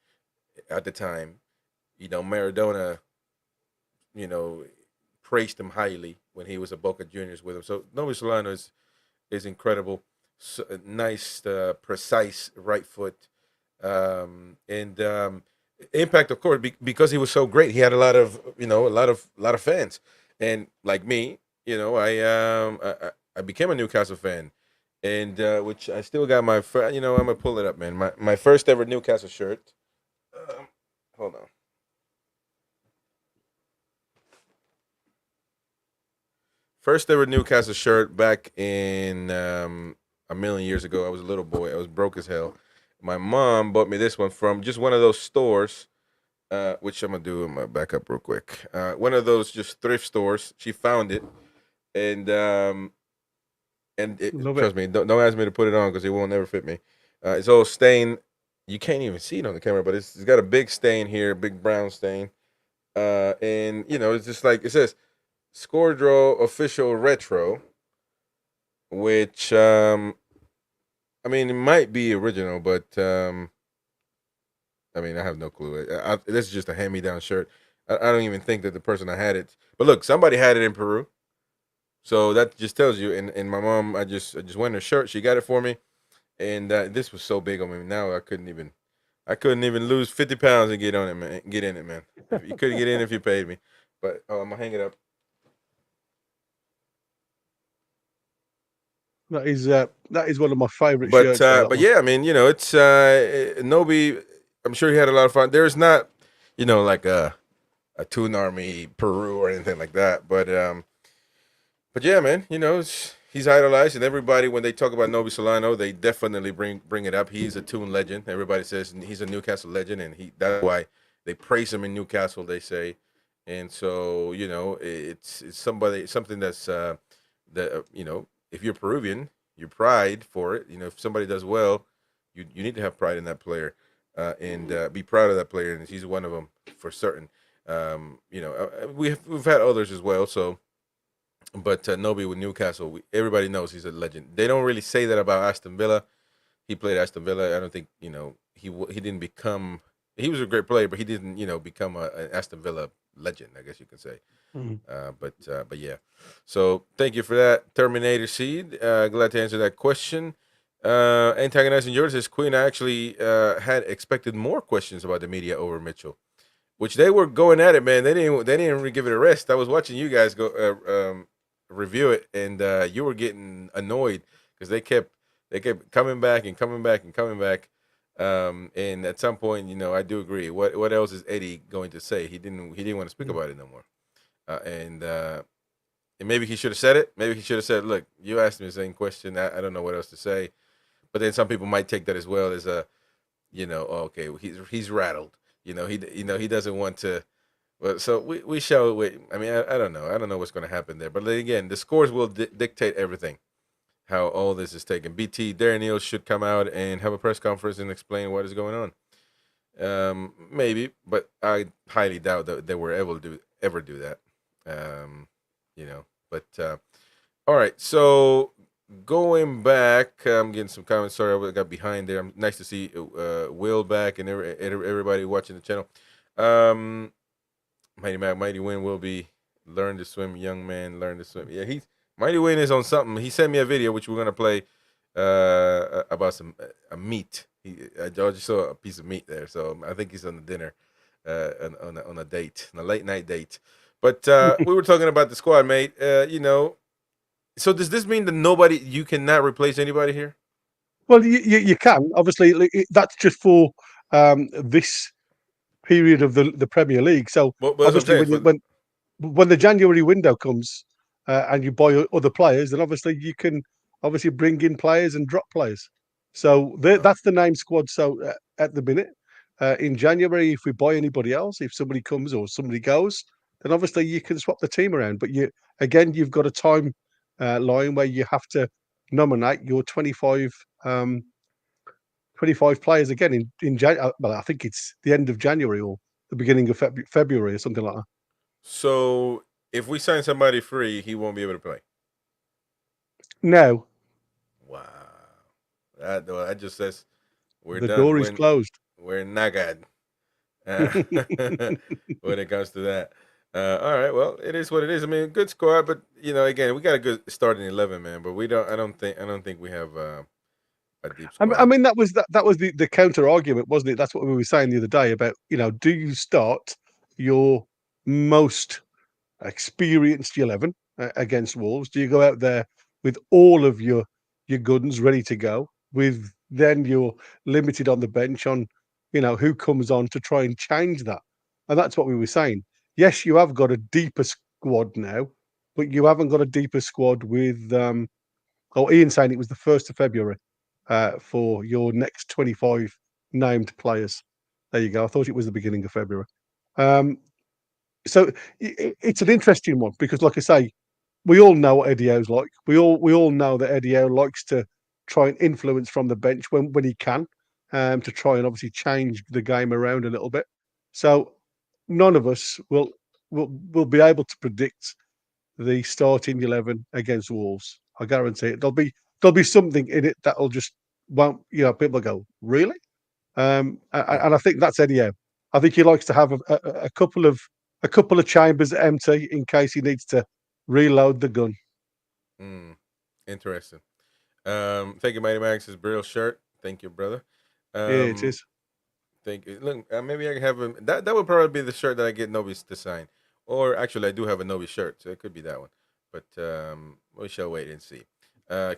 at the time. Maradona, you know, praised him highly when he was at Boca Juniors with him. So Nobby Solano is incredible. So, nice, precise right foot, and impact, of course, because he was so great. He had a lot of a lot of fans, and like me, I became a Newcastle fan, and which I still got I'm gonna pull it up, man. My first ever Newcastle shirt. Hold on. First ever Newcastle shirt back in a million years ago. I was a little boy. I was broke as hell. My mom bought me this one from just one of those stores, which I'm gonna do. I'm gonna back up real quick. One of those just thrift stores. She found it, and Love it. trust me, don't ask me to put it on because it won't never fit me. It's all stained. You can't even see it on the camera, but it's got a big stain here, big brown stain. And it's just like it says. Score Draw official retro, which I mean, it might be original, but I mean, I have no clue. This is just a hand-me-down shirt. I don't even think that the person I had it. But look, somebody had it in Peru, so that just tells you. And my mom, I just went her shirt. She got it for me, and this was so big on me. Now I couldn't even lose 50 pounds and get on it, man. Get in it, man. You couldn't get in if you paid me. But I'm gonna hang it up. That is one of my favourite But shirts, though. That but one. yeah, I mean, it's Nobi. I'm sure he had a lot of fun. There's not, like a Toon Army Peru or anything like that. But yeah, man, he's idolized, and everybody when they talk about Nobby Solano, they definitely bring it up. He's a Toon legend. Everybody says he's a Newcastle legend, and that's why they praise him in Newcastle. They say, and so it's something that's that if you're Peruvian, you pride for it. If somebody does well, you need to have pride in that player, and be proud of that player, and he's one of them for certain. We've had others as well. So, but Nobi with Newcastle, everybody knows he's a legend. They don't really say that about Aston Villa. He played Aston Villa. I don't think he didn't become. He was a great player, but he didn't become an Aston Villa legend, I guess you could say. Mhm. But yeah. So thank you for that, Terminator Seed. Glad to answer that question. Antagonizing George says Queen actually had expected more questions about the media over Mitchell, which they were going at it, man. They didn't really give it a rest. I was watching you guys go review it, and you were getting annoyed because they kept coming back and coming back and coming back. And at some point, I do agree. What else is Eddie going to say? He didn't want to speak about it no more. And maybe he should have said it. Maybe he should have said, "Look, you asked me the same question. I don't know what else to say." But then some people might take that as well as okay, well, he's rattled. He doesn't want to. Well, so we shall wait. I mean, I don't know. I don't know what's going to happen there. But then again, the scores will dictate everything. How all this is taken. BT Darren Neal should come out and have a press conference and explain what is going on. Maybe, but I highly doubt that they were able to ever do that. Um, but all right. So going back, I'm getting some comments. Sorry, I got behind there. Nice to see Will back and everybody watching the channel. Mighty Mac, Mighty Win will be learn to swim, young man, learn to swim. Yeah, Mighty Win is on something. He sent me a video which we're gonna play about some a meat. I just saw a piece of meat there, so I think he's on the dinner, on a date, on a late night date. But we were talking about the squad, mate. So does this mean that you cannot replace anybody here? Well, you can obviously. That's just for this period of the Premier League. So But that's what I'm obviously, saying. when the January window comes and you buy other players, then obviously you can obviously bring in players and drop players. So that's the name squad. So at the minute, in January, if we buy anybody else, if somebody comes or somebody goes, then obviously you can swap the team around. But you've got a time line where you have to nominate your 25 players again in January. Well, I think it's the end of January or the beginning of February or something like that. So if we sign somebody free, he won't be able to play. No, Wow. That just says we're the done. door is closed. We're nagad uh, when it comes to that. All right. Well, it is what it is. I mean, good squad, but again, we got a good starting 11, man. But we don't. I don't think we have a deep I squad. mean, that was the counter argument, wasn't it? That's what we were saying the other day about, do you start your most experienced 11 against Wolves? Do you go out there with all of your guns ready to go? With then you're limited on the bench on, who comes on to try and change that. And that's what we were saying. Yes, you have got a deeper squad now, but you haven't got a deeper squad with Ian saying it was the 1st of February for your next 25 named players. There you go. I thought it was the beginning of February. Um, so it's an interesting one because, like I say, we all know what Eddie Howe's like. We all know that Eddie Howe likes to try and influence from the bench when he can, to try and obviously change the game around a little bit. So none of us will be able to predict the starting 11 against Wolves. I guarantee it. There'll be something in it that'll just won't people go really, and I think that's Eddie Howe. I think he likes to have a couple of chambers empty in case he needs to reload the gun. Mm, interesting. Thank you, Mighty Max. His brilliant shirt. Thank you, brother. Yeah, it Um, is. thank you. Look, maybe I can have him. That would probably be the shirt that I get Nobby to sign. Or actually, I do have a Nobby shirt, so it could be that one. But we shall wait and see.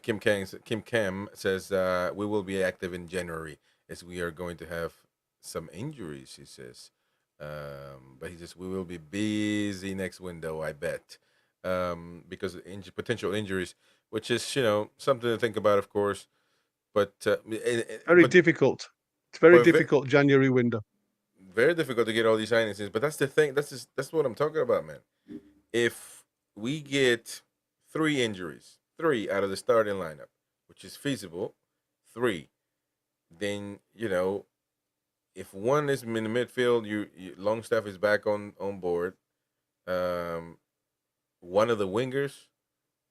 Kim Cam says we will be active in January as we are going to have some injuries. He says, but he says we will be busy next window. I bet because of potential injuries, which is something to think about, of course. But Very difficult. It's very but difficult January window. very difficult to get all these signings. But that's the thing. That's what I'm talking about, man. If we get three out of the starting lineup, which is feasible, three, then if one is in the midfield, Longstaff is back on board. Um, one of the wingers,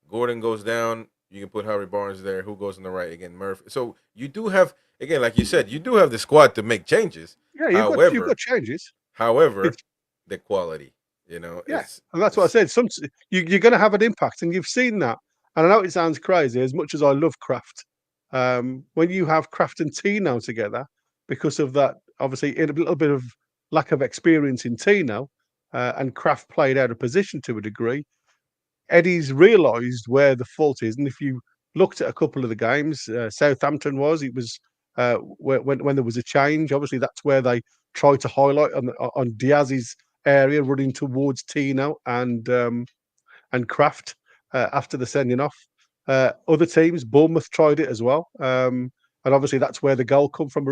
Gordon goes down. You can put Harry Barnes there. Who goes on the right again? Murphy. So you do have, again, like you said, you do have the squad to make changes. Yeah, you've However, got changes. however, It's the quality, Yeah, it's and that's what I it's said. You're going to have an impact, and you've seen that. And I know it sounds crazy, as much as I love Kraft. When you have Kraft and Tino together, because of that, obviously, in a little bit of lack of experience in Tino, and Kraft played out of position to a degree. Eddie's realised where the fault is, and if you looked at a couple of the games, Southampton it was when there was a change. Obviously, that's where they tried to highlight on Diaz's area running towards Tino and Kraft after the sending off. Other teams, Bournemouth tried it as well, and obviously that's where the goal come from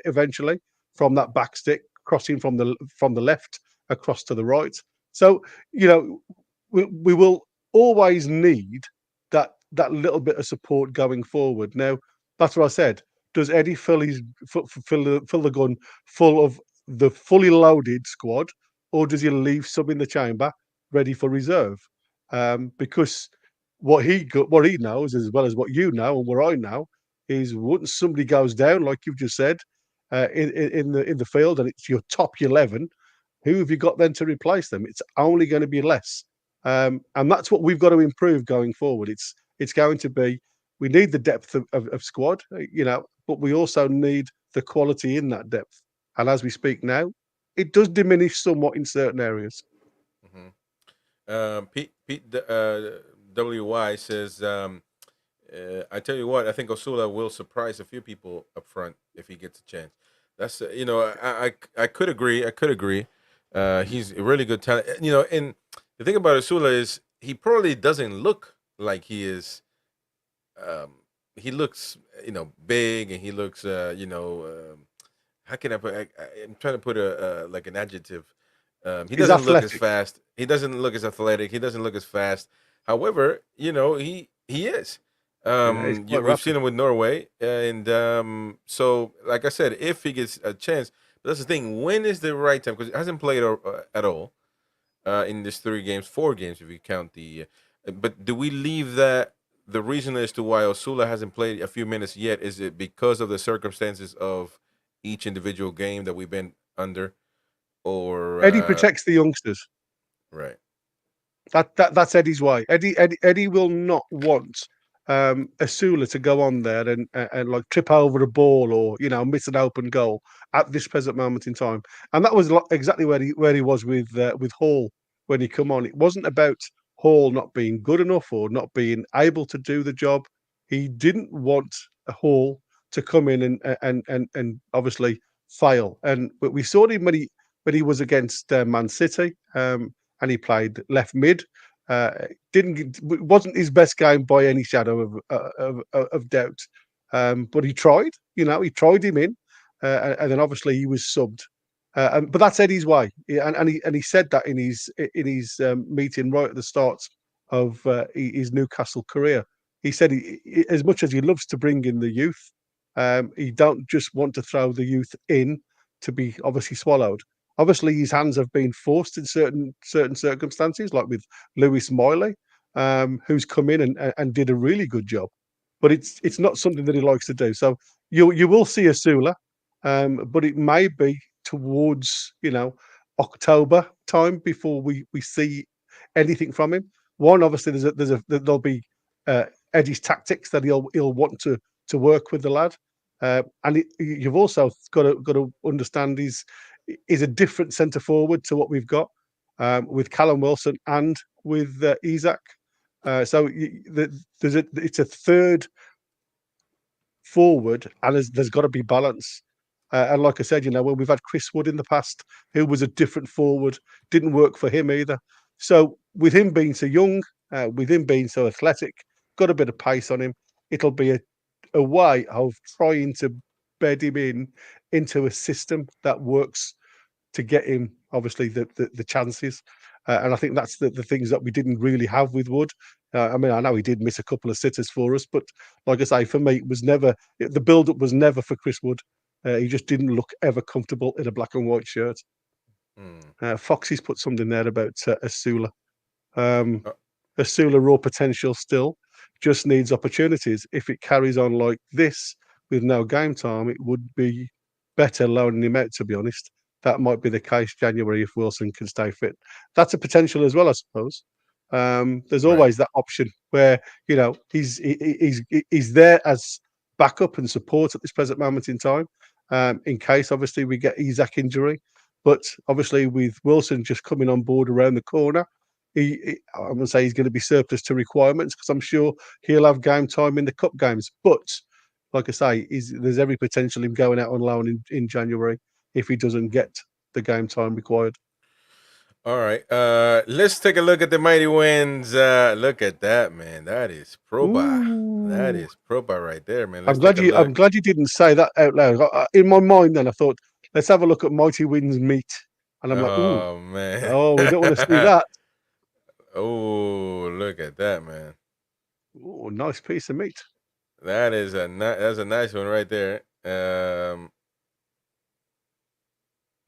eventually from that back stick crossing from the left across to the right. So you know we will always need that little bit of support going forward. Now that's what I said. Does Eddie fill the gun full of the fully loaded squad, or does he leave some in the chamber ready for reserve? Because what he knows, as well as what you know and what I know, is once somebody goes down, like you've just said, in the field, and it's your top 11, who have you got then to replace them? It's only going to be less, and that's what we've got to improve going forward. It's going to be we need the depth of squad, but we also need the quality in that depth. And as we speak now, it does diminish somewhat in certain areas. hmm Pete WY says, I tell you what, I think Osula will surprise a few people up front if he gets a chance. That's I could agree. I could agree. He's a really good talent. And the thing about Osula is he probably doesn't look like he is. Um, he looks big, and he looks how can I put? I'm trying to put a like an adjective. He He's doesn't look as athletic. fast. He doesn't look as athletic. He doesn't look as fast. However, he is. Yeah, he's quite We've seen rapid. him with Norway, and so like I said, if he gets a chance, but that's the thing. When is the right time? Because he hasn't played at all in these 3 games, 4 games if you count the. But do we leave that? The reason as to why Osula hasn't played a few minutes yet is it because of the circumstances of each individual game that we've been under, or Eddie protects the youngsters. right? That's Eddie's way. Eddie will not want Asula to go on there and like trip over a ball or miss an open goal at this present moment in time. And that was exactly where he was with Hall when he come on. It wasn't about Hall not being good enough or not being able to do the job. He didn't want Hall to come in and obviously fail. And but we saw him when he was against Man City. And he played left mid. Uh, didn't wasn't his best game by any shadow of doubt, but he tried. He tried him in, and then obviously he was subbed. But that's Eddie's way, and he said that in his meeting right at the start of his Newcastle career. He said as much as he loves to bring in the youth, he don't just want to throw the youth in to be obviously swallowed. Obviously, his hands have been forced in certain circumstances, like with Lewis Miley. who's come in and did a really good job. But it's not something that he likes to do. So you will see Osula, but it may be towards October time before we see anything from him. One, obviously, there'll be Eddie's tactics that he'll want to work with the lad, and you've also got to understand he's a different centre forward to what we've got with Callum Wilson and with Isaac. So it's a third forward, and there's got to be balance. And like I said, when we've had Chris Wood in the past, who was a different forward, didn't work for him either. So with him being so young, with him being so athletic, got a bit of pace on him, it'll be a way of trying to bed him into a system that works to get him, obviously, the chances. And I think that's the things that we didn't really have with Wood. I mean, I know he did miss a couple of sitters for us, but like I say, for me, the build-up was never for Chris Wood. He just didn't look ever comfortable in a black and white shirt. Foxy's put something there about Osula. Osula raw potential still, just needs opportunities. If it carries on like this with no game time, it would be better loaning him out, to be honest. That might be the case January if Wilson can stay fit. That's a potential as well, I suppose. There's always that option where he's there as backup and support at this present moment in time, in case obviously we get Isaac injury. But obviously with Wilson just coming on board around the corner, I'm going to say he's going to be surplus to requirements because I'm sure he'll have game time in the cup games. But like I say, there's every potential him going out on loan in January if he doesn't get the game time required. All right. Let's take a look at the mighty winds. Look at that, man. That is Proba. That is Proba right there, man. I'm glad you didn't say that out loud. In my mind, then I thought, let's have a look at Mighty Winds meat, and I'm like, ooh, oh man. oh, we don't want to see that. Oh, look at that, man. Oh, nice piece of meat. That's a nice one right there.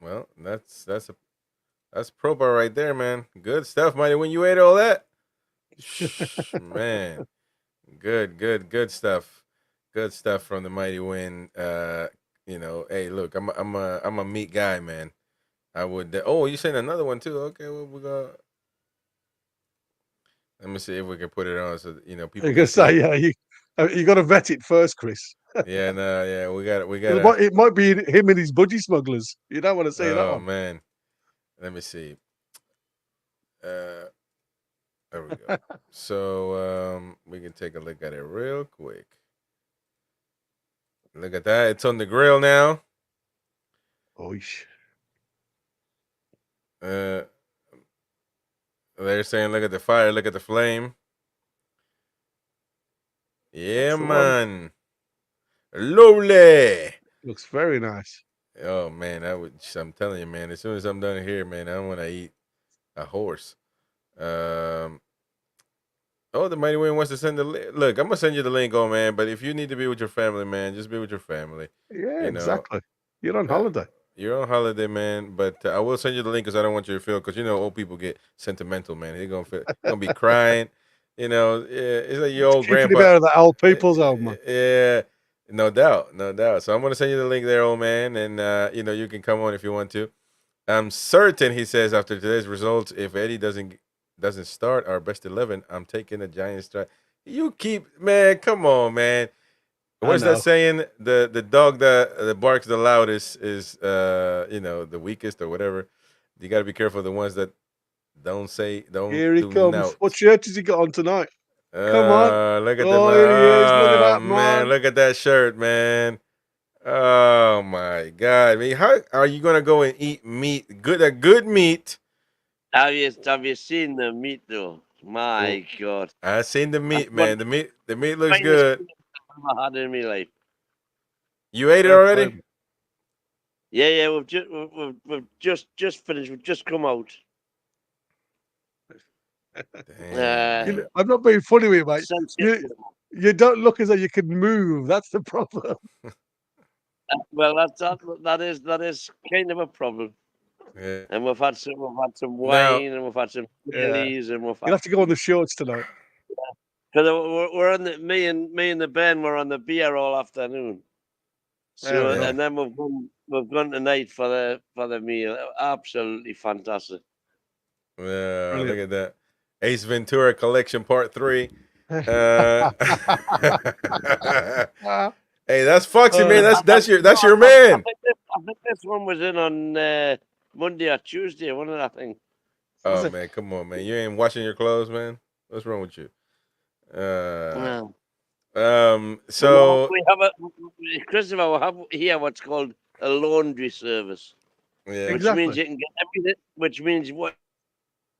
Well, that's Proba right there, man. Good stuff, mighty. When you ate all that, man, good stuff. Good stuff from the mighty wind. Hey, look, I'm a meat guy, man. I would. Oh, you saying another one too? Okay, well, we got. Let me see if we can put it on so people. I can say, yeah, you got to vet it first, Chris. Yeah, no, yeah, we got. It might be him and his budgie smugglers. You don't want to see that one. Oh man, let me see. There we go. So we can take a look at it real quick. Look at that. It's on the grill now. Oish. They're saying, look at the fire, look at the flame. Yeah, man. Lovely. Looks very nice. Oh man, I'm telling you, man. As soon as I'm done here, man, I want to eat a horse. Oh, the mighty wind wants to send the link. Look, I'm gonna send you the link, man. But if you need to be with your family, man, just be with your family. Yeah, exactly. You're on holiday. You're on holiday, man. But I will send you the link because I don't want you to feel because old people get sentimental, man. They're gonna be crying. It's like your old grandpa. Keeping it out of the old people's home, man. Yeah, no doubt. So I'm gonna send you the link there, old man, and you can come on if you want to. I'm certain, he says, after today's results, if Eddie doesn't start our best 11, I'm taking a giant strike. You man, come on, man. What's that saying? The dog that barks the loudest is the weakest or whatever. You got to be careful of the ones that don't. Here he comes. Note. What shirt has he got on tonight? Come on. Look at here he is. Look at that, man. Look at that shirt, man. Oh my God! I mean, how are you gonna go and eat meat? Good meat. Have you seen the meat though? My God! I've seen the meat, man. The meat looks good. I've had in my life. You ate it already? Yeah. We've just finished. We've just come out. I'm not being funny with you, mate. You don't look as though you can move. That's the problem. Well, that is kind of a problem. Yeah. And we've had some Now, wine, and we've had some Yeah. Baileys, and we've You'll have to go on the shorts tonight. because we're on the me and the band were on the beer all afternoon. Fair So enough. and then we've gone tonight for the meal. Absolutely fantastic. yeah, look Brilliant. at that. Ace Ventura Collection Part 3. Uh, Ah, hey, that's Foxy, man. uh, That's your I man. think this one was in on Monday or Tuesday, wasn't it? I think. was Oh it? man, come on, man. You ain't washing your clothes, man. What's wrong with you? Well, So we have Christopher. We have here what's called a laundry service, yeah, which means Exactly. you can get everything. Which means what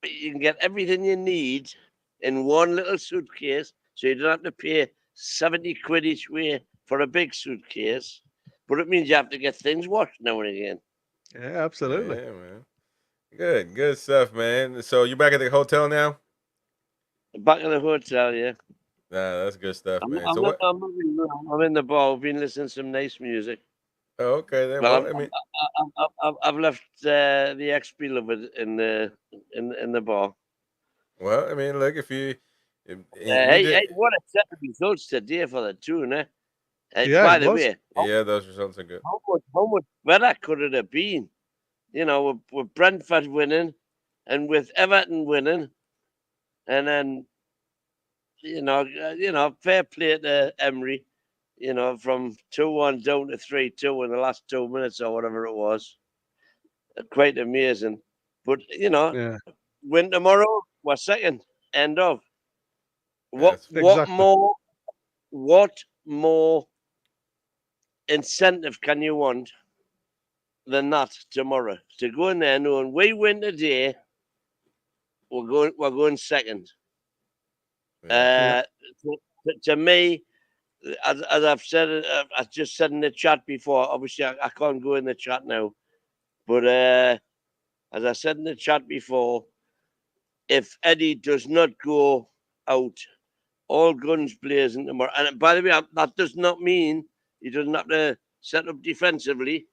you can get everything you need in one little suitcase, so you don't have to pay 70 quid each way for a big suitcase. But it means you have to get things washed now and again. Yeah, absolutely. yeah, man. Good stuff, man. So you back at the hotel now? Back in the hotel, yeah. Nah, that's good stuff, I'm, man. I'm, So not, what? I'm, not in the room. I'm in the bar. I've been listening to some nice music. Oh, okay then. Well, Well, I mean, I've left the XP lover in the bar. look, if you Hey, did, what a set of results today for the tune, eh? Yeah, By it the was. way, yeah, those results are good. how much better could it have been? You know, with Brentford winning, and with Everton winning, and then fair play to Emery. You know, from 2-1 down to 3-2 in the last 2 minutes or whatever it was. Quite amazing. But Yeah, win tomorrow, we're second. End of. What Yes. what exactly. more what more incentive can you want than that tomorrow? To go in there knowing we win today, we're going second. Yeah. Yeah. To me, as I've said, I just said in the chat before. Obviously, I can't go in the chat now, but as I said in the chat before, if Eddie does not go out all guns blazing tomorrow, and by the way, that does not mean he doesn't have to set up defensively,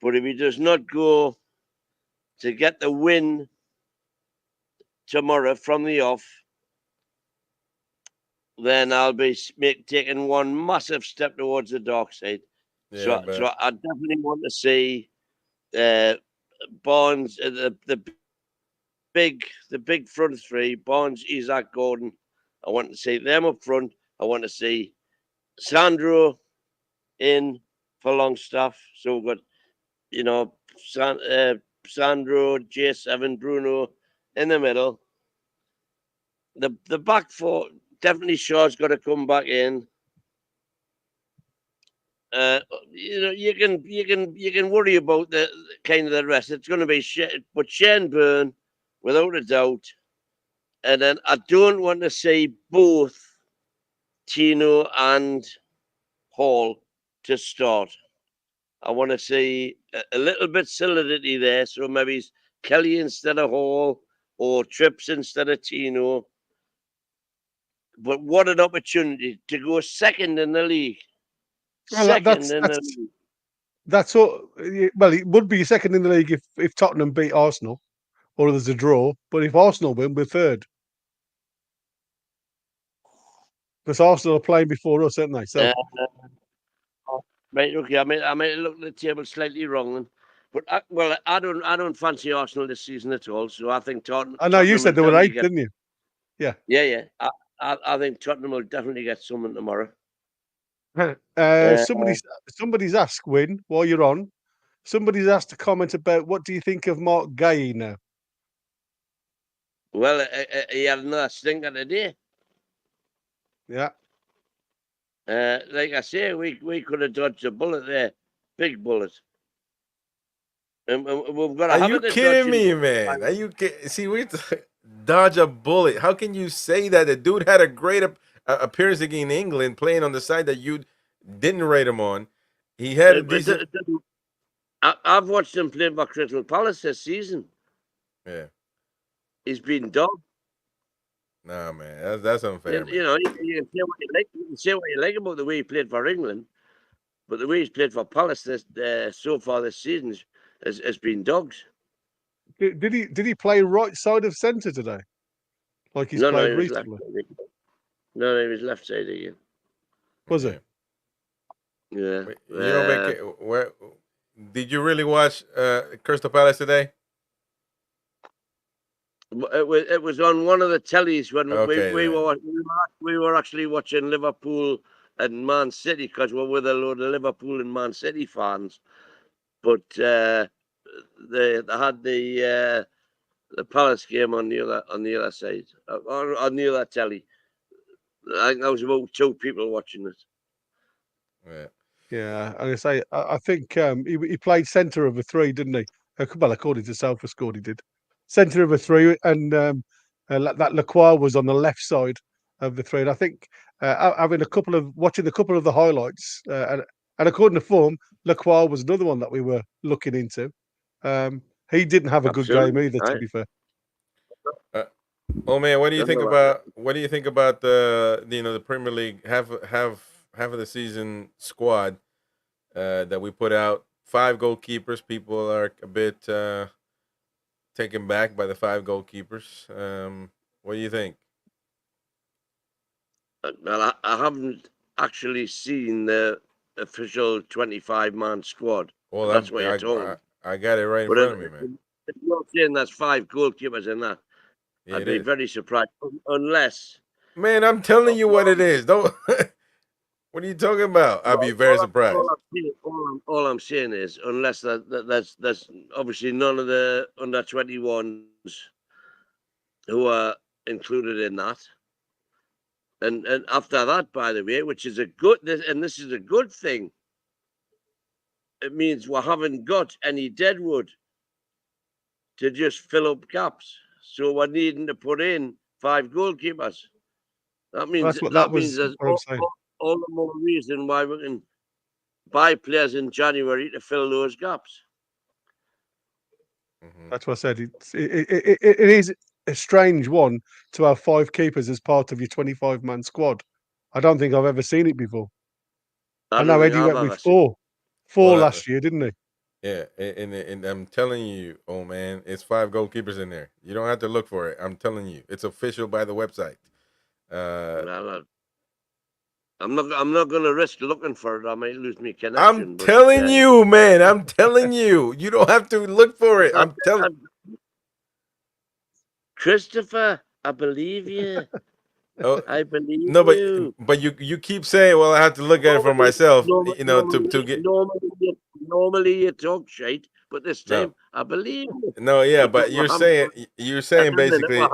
but if he does not go to get the win tomorrow from the off, then I'll be taking one massive step towards the dark side. Yeah, So but I definitely want to see uh, Barnes, the big front three, Barnes, Isaac, Gordon. I want to see them up front. I want to see Sandro in for Longstaff. So we've got, Sandro, J7, Bruno in the middle. The back four, definitely Shaw's got to come back in. You can worry about the kind of the rest. It's going to be but Shane Byrne, without a doubt. And then I don't want to see both Tino and Hall to start. I want to see a little bit solidity there. So maybe it's Kelly instead of Hall or Trips instead of Tino. But what an opportunity to go second in the league. Well, Second in the league. that's all. Well, it would be second in the league if Tottenham beat Arsenal or there's a draw. But if Arsenal win, we're third because Arsenal are playing before us, aren't they? So Right, okay. I might look at the table slightly wrong, but I don't fancy Arsenal this season at all. So I think I know you Tottenham will said they were definitely eighth, get. didn't you? Yeah. Yeah. I think Tottenham will definitely get something tomorrow. Uh, somebody's asked, Win, while you're on. Somebody's asked a comment about what do you think of Mark Gay now? Well, he had another stinker today. Yeah. Like I say, we could have dodged a bullet there, big bullet. And we've got a are you habit of kidding dodging me, bullets. man? Are you see we dodge a bullet? How can you say that? The dude had a great appearance against England, playing on the side that you didn't rate him on. He had a decent. I've watched him play for Crystal Palace this season. Yeah. He's been dogged. Nah, man, that's unfair, man. You can say what you like. You can say what you like about the way he played for England, but the way he's played for Palace so far this season, has been dogs. Did he play right side of centre today? Like he's No, played he was left. recently? No, he was left side again. Was he? Yeah. You know, where did you really watch Crystal Palace today? It was on one of the tellies when Okay, we were actually watching Liverpool and Man City because we're with a load of Liverpool and Man City fans. But they had the Palace game on the other side, on the other telly. I think there was about 2 people watching it. Yeah. Yeah, I'm gonna say I think he played centre of a 3, didn't he? Well, according to SofaScore, he did centre of a 3, and that Lacroix was on the left side of the 3. And I think having watching a couple of the highlights, and according to form, Lacroix was another one that we were looking into. He didn't have a good game either, to be fair. Oh man, what do you think about the Premier League half of the season squad that we put out? 5 goalkeepers. People are a bit taken back by the 5 goalkeepers. What do you think? Well, I haven't actually seen the official 25-man squad. Well, that's what you're told. I got it right in front of me, man. If you're saying there's 5 goalkeepers in that, Yeah, I'd be very surprised. Unless, man, I'm telling you what it is. Don't. What are you talking about? I'd be very surprised. All I'm saying is, unless there's obviously none of the under 21s who are included in that. And after that, by the way, which is this is a good thing, it means we haven't got any deadwood to just fill up gaps. So we're needing to put in 5 goalkeepers. That means there's all the more reason why we can buy players in January to fill those gaps. That's what I said. It is a strange one to have 5 keepers as part of your 25-man squad. I don't think I've ever seen it before. I know Eddie went with 4 last year, didn't he? Yeah, and I'm telling you, oh man, it's 5 goalkeepers in there. You don't have to look for it. I'm telling you, it's official by the website. I'm not going to risk looking for it. I might lose my connection. I'm telling you, man. I'm telling you. You don't have to look for it. I'm telling. Christopher, I believe you. Oh, I believe no, you. But you keep saying, well, I have to look at it for myself. To get. Normally you talk shit, but this time I believe you. No, yeah, but you're saying basically.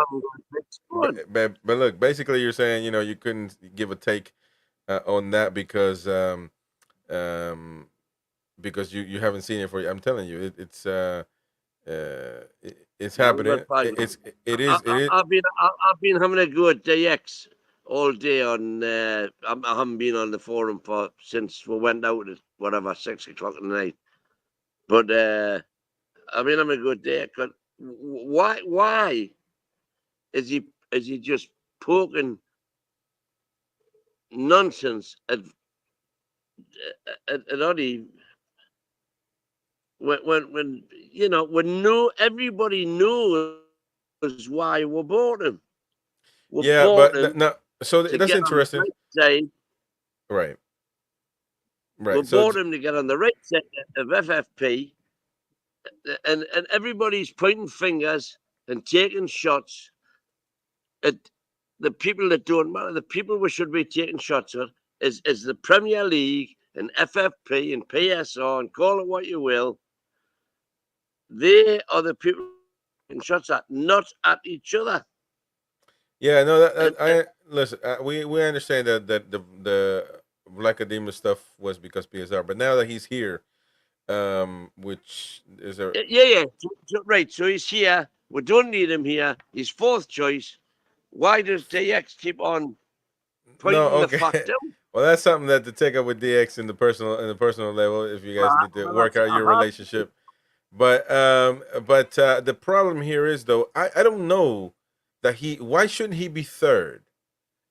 But look, basically you're saying you couldn't give a take on that because you haven't seen it I'm telling you, it's happening. It is. I've been having a go at DX all day on. I haven't been on the forum since we went out at whatever 6 o'clock at night. But I've been having a good day. Why is he just poking nonsense at Oddy when everybody knows why we bought him. So that's interesting. Right. We bought him to get on the right side of FFP, and everybody's pointing fingers and taking shots at the people that don't matter. The people we should be taking shots at is the Premier League and FFP and PSR, and call it what you will. They are the people taking shots at, not at each other. Yeah, no, listen. We understand that the Blackadema stuff was because PSR, but now that he's here, which is right. So he's here. We don't need him here. He's 4th choice. Why does DX keep on pointing the fact out? Well, that's something that to take up with DX in the personal level. If you guys need to work out your relationship, but the problem here is though I don't know that why shouldn't he be 3rd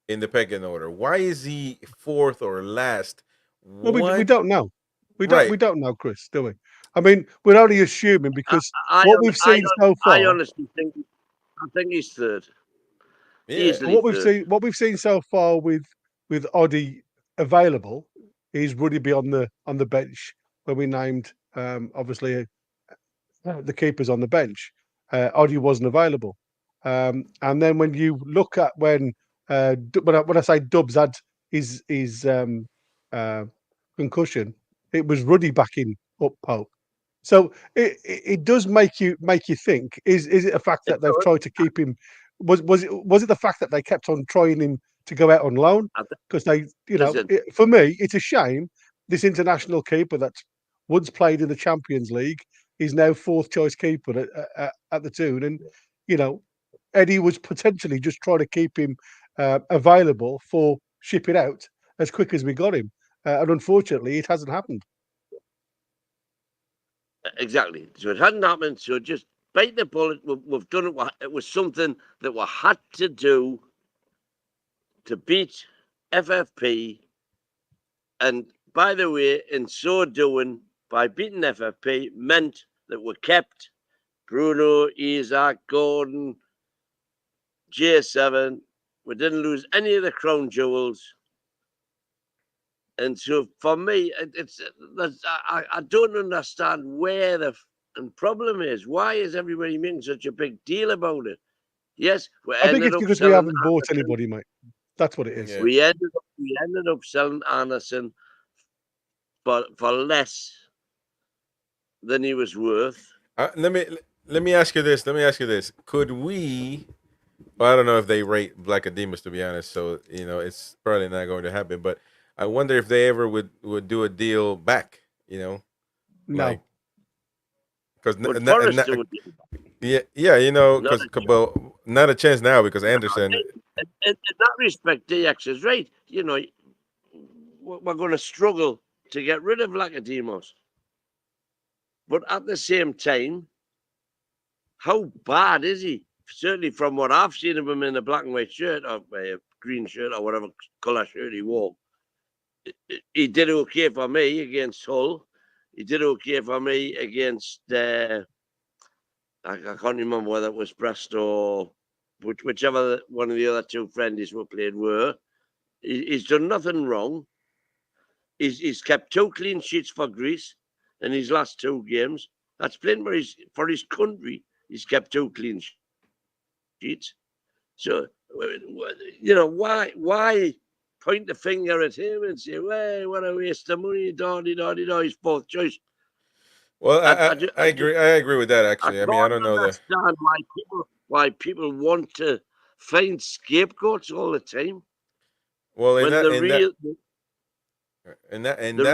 in the pecking order? Why is he 4th or last? Well, we don't know. We don't know, Chris, do we? I mean, we're only assuming because I, what we've seen so I far, honestly think he's third. Yeah. Easily what third. we've seen so far with Oddie available is Ruddy be on the bench when we named obviously the keepers on the bench. Oddie wasn't available, and then when you look at when I say Dubs had his concussion, it was Ruddy backing up Pope. So it does make you think: is it a fact that they've tried to keep him? Was it the fact that they kept on trying him to go out on loan? Because they, Listen, for me, it's a shame this international keeper that once played in the Champions League is now fourth choice keeper at the Toon, and Eddie was potentially just trying to keep him available for shipping out as quick as we got him, and unfortunately, it hasn't happened. exactly. So it hadn't happened. So just bite the bullet. We've done it. It was something that we had to do to beat FFP. And by the way, in so doing, by beating FFP, meant that we kept Bruno, Isaac, Gordon, J7. We didn't lose any of the crown jewels. And so for me, I don't understand where the problem is. Why is everybody making such a big deal about it? Yes, I think it's because we haven't bought anybody, mate. That's what it is. Yeah. We ended up selling Anderson for less than he was worth. Let me ask you this. Could we? Well, I don't know if they rate Blackademus, to be honest. So it's probably not going to happen. But I wonder if they ever would do a deal back. No. Like because yeah, because not a chance now because Anderson. In that respect, DX is right. We're going to struggle to get rid of Lacademos. But at the same time, how bad is he? Certainly from what I've seen of him in a black and white shirt or a green shirt or whatever colour shirt he wore, he did okay for me against Hull. He did okay for me against, I can't remember whether it was Brest or whichever one of the other two friendlies we played were. He's done nothing wrong. He's kept 2 clean sheets for Greece in his last 2 games. That's playing for his country. He's kept 2 clean sheets. So, why point the finger at him and say, well, what a waste of money, he's fourth choice. Well, I agree. I agree with that. Actually, I mean, I don't know understand why people want to find scapegoats all the time. Well, in that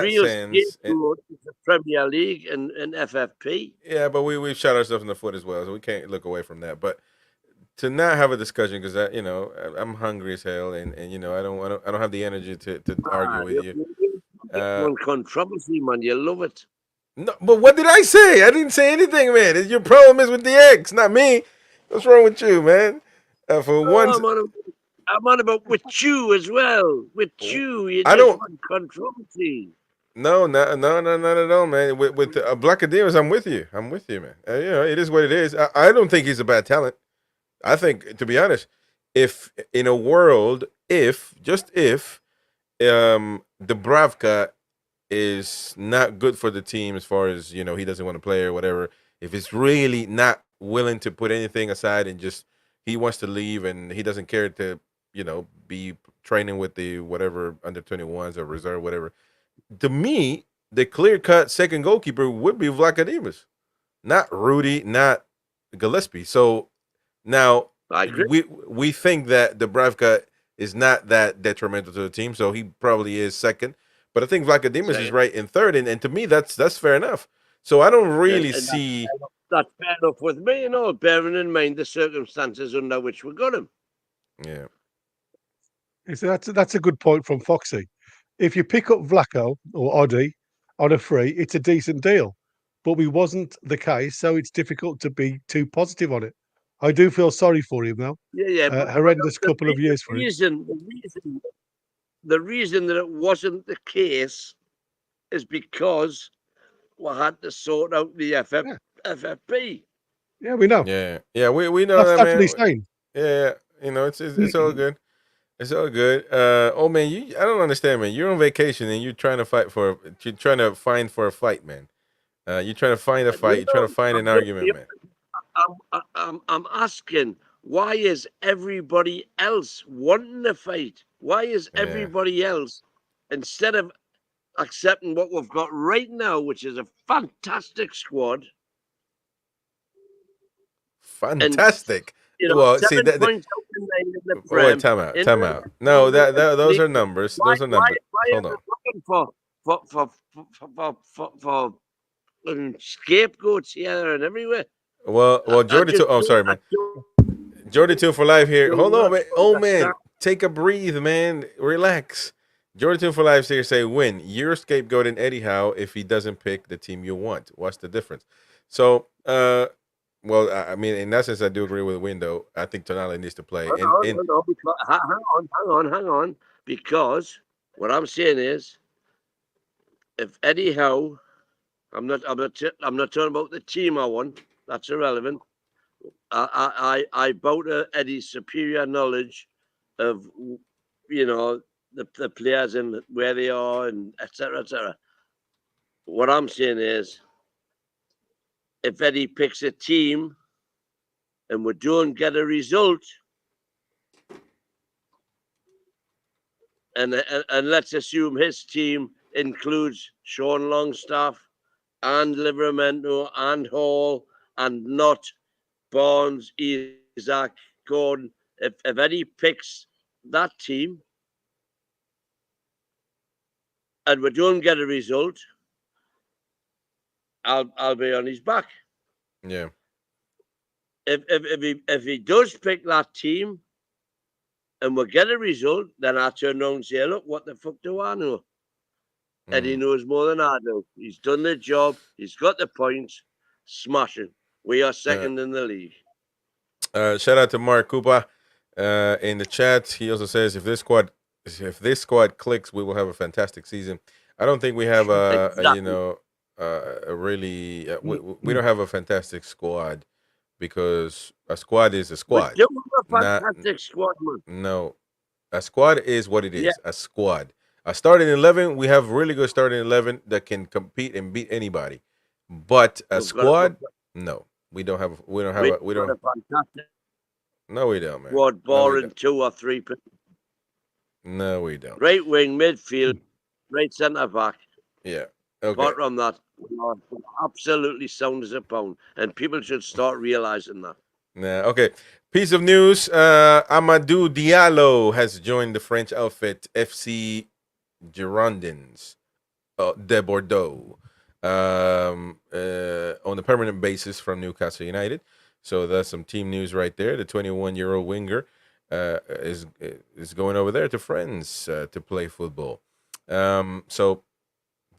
real sense, scapegoat is the Premier League and FFP. Yeah, but we've shot ourselves in the foot as well, so we can't look away from that. But to not have a discussion because I'm hungry as hell, and I don't have the energy to argue with you. Controversy, man, you love it. No, but what did I say? I didn't say anything, man. Your problem is with the X, not me. What's wrong with you, man? For once, I'm on about with you as well. With you, I don't want controversy. No, not at all, man. With Blackademus, I'm with you. I'm with you, man. It is what it is. I don't think he's a bad talent. I think, to be honest, if in a world, just if, Dubravka is not good for the team as far as he doesn't want to play or whatever. If it's really not willing to put anything aside and just he wants to leave and he doesn't care to be training with the whatever under 21s or reserve whatever. To me, the clear-cut second goalkeeper would be Vlachodimos, not Rudy, not Gillespie. So now we think that Dubravka is not that detrimental to the team, so he probably is second. But I think Vlachodimos is right in third, and to me that's fair enough. So I don't really see that's fair enough with me, bearing in mind the circumstances under which we got him. Yeah. So that's a good point from Foxy. If you pick up Vlaco or Oddie on a free, it's a decent deal. But we wasn't the case, so it's difficult to be too positive on it. I do feel sorry for him, though. Yeah. Horrendous couple of years for him. The reason that it wasn't the case is because we had to sort out the FFP. Yeah, we know. Yeah, we know that, That's what man. he's saying. Yeah, you know, it's all good. It's all good. Oh man, I don't understand, man. You're on vacation and you're trying to find for a fight, man. You're trying to find a fight. You're trying to find an argument, man. I'm asking, why is everybody else wanting to fight? Why is Yeah. everybody else, instead of accepting what we've got right now, which is a fantastic squad? Fantastic. You know, Well, 7 see that. points out in the Wait, Prem. time out. No, those are numbers. Those are numbers. Hold on. Looking for scapegoats here and everywhere. Well, Jordy too. Oh, sorry, man. Jordy 2 for life here. Hold on, man. Oh man, take a breathe, man. Relax. Jordy 2 for life here say win. You're scapegoating Eddie Howe if he doesn't pick the team you want. What's the difference? So, well, I mean, in that sense, I do agree with Window. I think Tonali needs to play. Hang on. Because what I'm saying is, if Eddie Howe, I'm not talking about the team I want. That's irrelevant. I bow to Eddie's superior knowledge of, you know, the players and where they are and etc. etc. What I'm saying is, if Eddie picks a team and we don't get a result, and let's assume his team includes Sean Longstaff and Livermento and Hall and not Barnes, Isaac, Gordon. If Eddie picks that team and we don't get a result, I'll be on his back. Yeah. If he does pick that team and we get a result, then I turn around and say, look, what the fuck do I know? Eddie knows more than I do. He's done the job. He's got the points. Smashing. We are second in the league. Shout out to Mark Cooper in the chat. He also says if this squad clicks, we will have a fantastic season. I don't think we have we don't have a fantastic squad because a squad is a squad. We do have a fantastic squad, man. No, a squad is what it is. Yeah. A squad. A starting 11, we have really good starting 11 that can compete and beat anybody. But a squad, no. We don't have. We don't have. We don't. No, we don't, man. Squad barring 2 or 3. No, we don't. Right wing, midfield, right centre back. Yeah. Okay. Apart from that, we are absolutely sound as a pound, and people should start realizing that. Nah. Okay. Piece of news: Amadou Diallo has joined the French outfit FC Girondins de Bordeaux. On a permanent basis from Newcastle United. So that's some team news right there. The 21-year-old winger is going over there to France to play football. So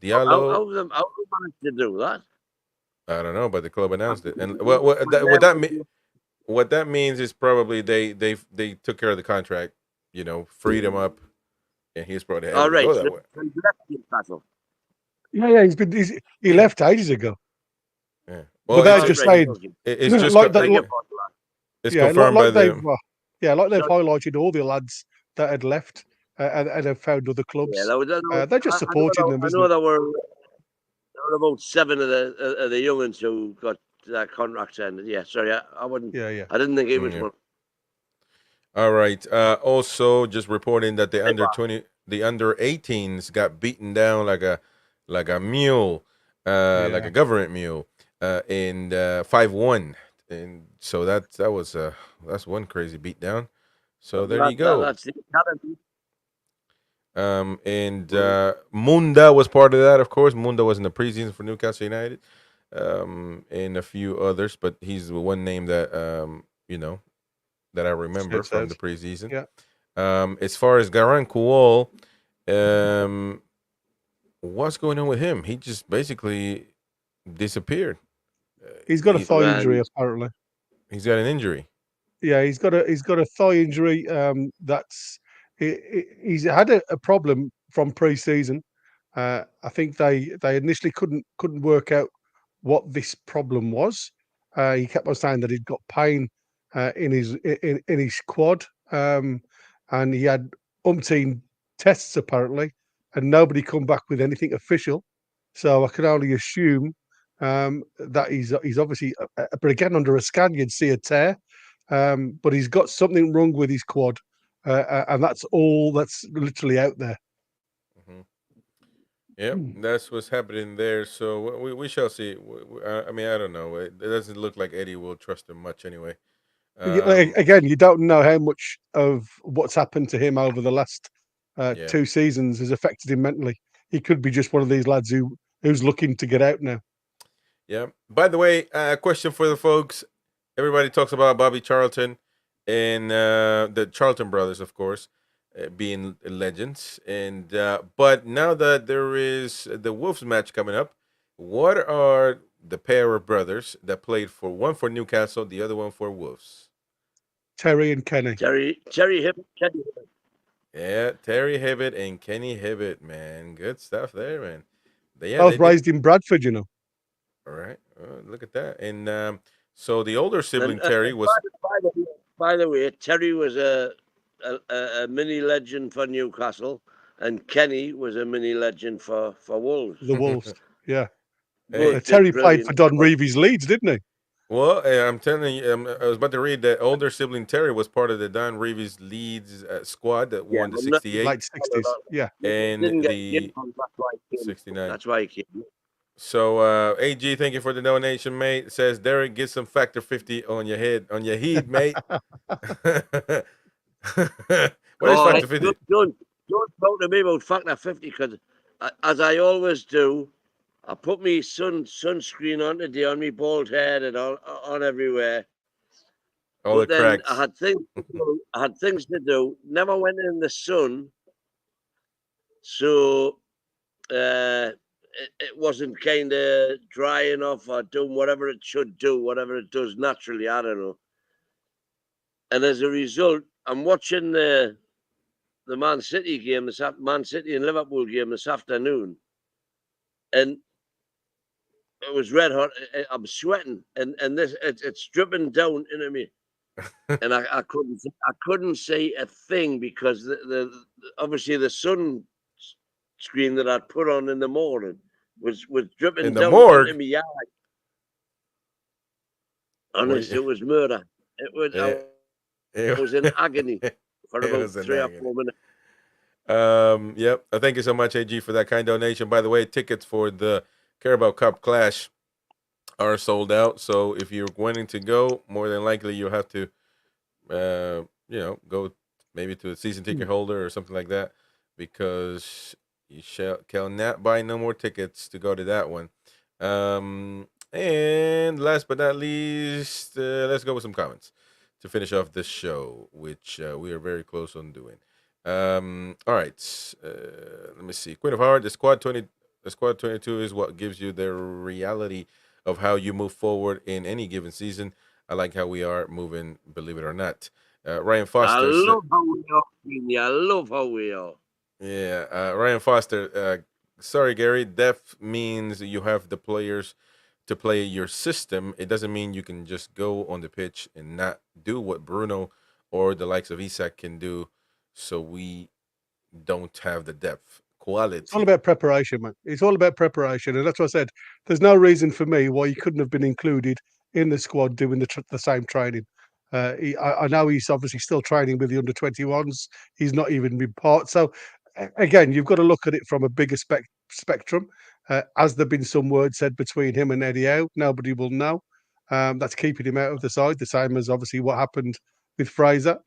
Diallo. How managed to do that? I don't know, but the club announced it. And what that means is probably they took care of the contract, you know, freed him up, and he's probably able to go that way. Yeah, he left ages ago. Yeah, well, but they're just saying it's just like it's confirmed by them. Like they've highlighted all the lads that had left and have found other clubs. Yeah, they're just supporting them. I know there were about 7 of the youngins who got their contracts ended. Yeah, sorry, I wouldn't. Yeah. I didn't think it was one. All right. Also, just reporting that the under 18s got beaten down like a mule, like a government mule, in 5-1, and so that's one crazy beatdown. So there you go. That's the academy. And Munda was part of that, of course. Munda was in the preseason for Newcastle United, and a few others, but he's the one name that that I remember from the preseason. Yeah. As far as Garan Kuol, what's going on with him? He just basically disappeared. He's got a thigh injury, apparently. He's got an injury. Yeah, he's got a thigh injury. He's had a problem from pre-season. I think they initially couldn't work out what this problem was. He kept on saying that he'd got pain in his quad, and he had umpteen tests apparently, and nobody come back with anything official. So I can only assume that he's obviously, but again under a scan you'd see a tear, but he's got something wrong with his quad, and that's all that's literally out there. Hmm. Yep, that's what's happening there. So we shall see. I mean, I don't know. It doesn't look like Eddie will trust him much anyway. Um, Again, you don't know how much of what's happened to him over the last yeah, 2 seasons has affected him mentally. He could be just one of these lads who's looking to get out now. yeah. By the way, question for the folks. Everybody talks about Bobby Charlton and the Charlton brothers, of course, being legends. And but now that there is the Wolves match coming up, what are the pair of brothers that played for one for Newcastle, the other one for Wolves? Terry and Kenny. Terry Hip, Kenny. Yeah, Terry Hibbett and Kenny Hibbett, man. Good stuff there, man. Both They did. raised in Bradford, you know. All right. Look at that. And so the older sibling And, Terry was. by the way, Terry was a mini legend for Newcastle, and Kenny was a mini legend for Wolves. The Wolves. Yeah. Hey, Both Terry did played for brilliant. Don Reeves Leeds, didn't he? well, I'm telling you, I was about to read that older sibling Terry was part of the Don Reeves Leeds squad that Yeah, won the I'm not- '68 Late 60s. Yeah. and didn't get the that's why he came. '69. That's why he came. So, AG, thank you for the donation, mate. Says Derek, get some factor 50 on your head, on your head, mate. What is Oh, factor 50? don't talk to me about factor 50 because, as I always do, I put me sunscreen on today on my bald head and on everywhere. All But the then cracks. I had things to do. I had things to do. Never went in the sun, so it wasn't kind of drying off or doing whatever it should do, whatever it does naturally. I don't know. And as a result, I'm watching the Man City game Man City and Liverpool game this afternoon, and it was red hot. I'm sweating, and this it's dripping down into me, and I couldn't see a thing because the obviously the sun screen that I'd put on in the morning was dripping In the down morgue. into me eye. What Honest, it was murder. It was. Yeah. I was in agony for It about was in 3 or agony. 4 minutes. Yep. Thank you so much, AG, for that kind donation. By the way, tickets for the Carabao Cup Clash are sold out. So if you're wanting to go, more than likely you'll have to, go maybe to a season ticket holder or something like that, because you cannot buy no more tickets to go to that one. And last but not least, let's go with some comments to finish off this show, which we are very close on doing. All right. Let me see. Queen of Heart, the squad 22 is what gives you the reality of how you move forward in any given season. I like how we are moving, believe it or not. Ryan I Foster. love how we are, Queenie. I love how we are. Yeah, Ryan Foster. Sorry, Gary. Depth means you have the players to play your system. It doesn't mean you can just go on the pitch and not do what Bruno or the likes of Isak can do. So we don't have the depth quality. It's all about preparation, man. It's all about preparation, and that's what I said. There's no reason for me why he couldn't have been included in the squad doing the same training. I know he's obviously still training with the under-21s. He's not even been part. So again, you've got to look at it from a bigger spectrum. Has there been some word said between him and Eddie Howe? Nobody will know. That's keeping him out of the side. The same as obviously what happened with Fraser.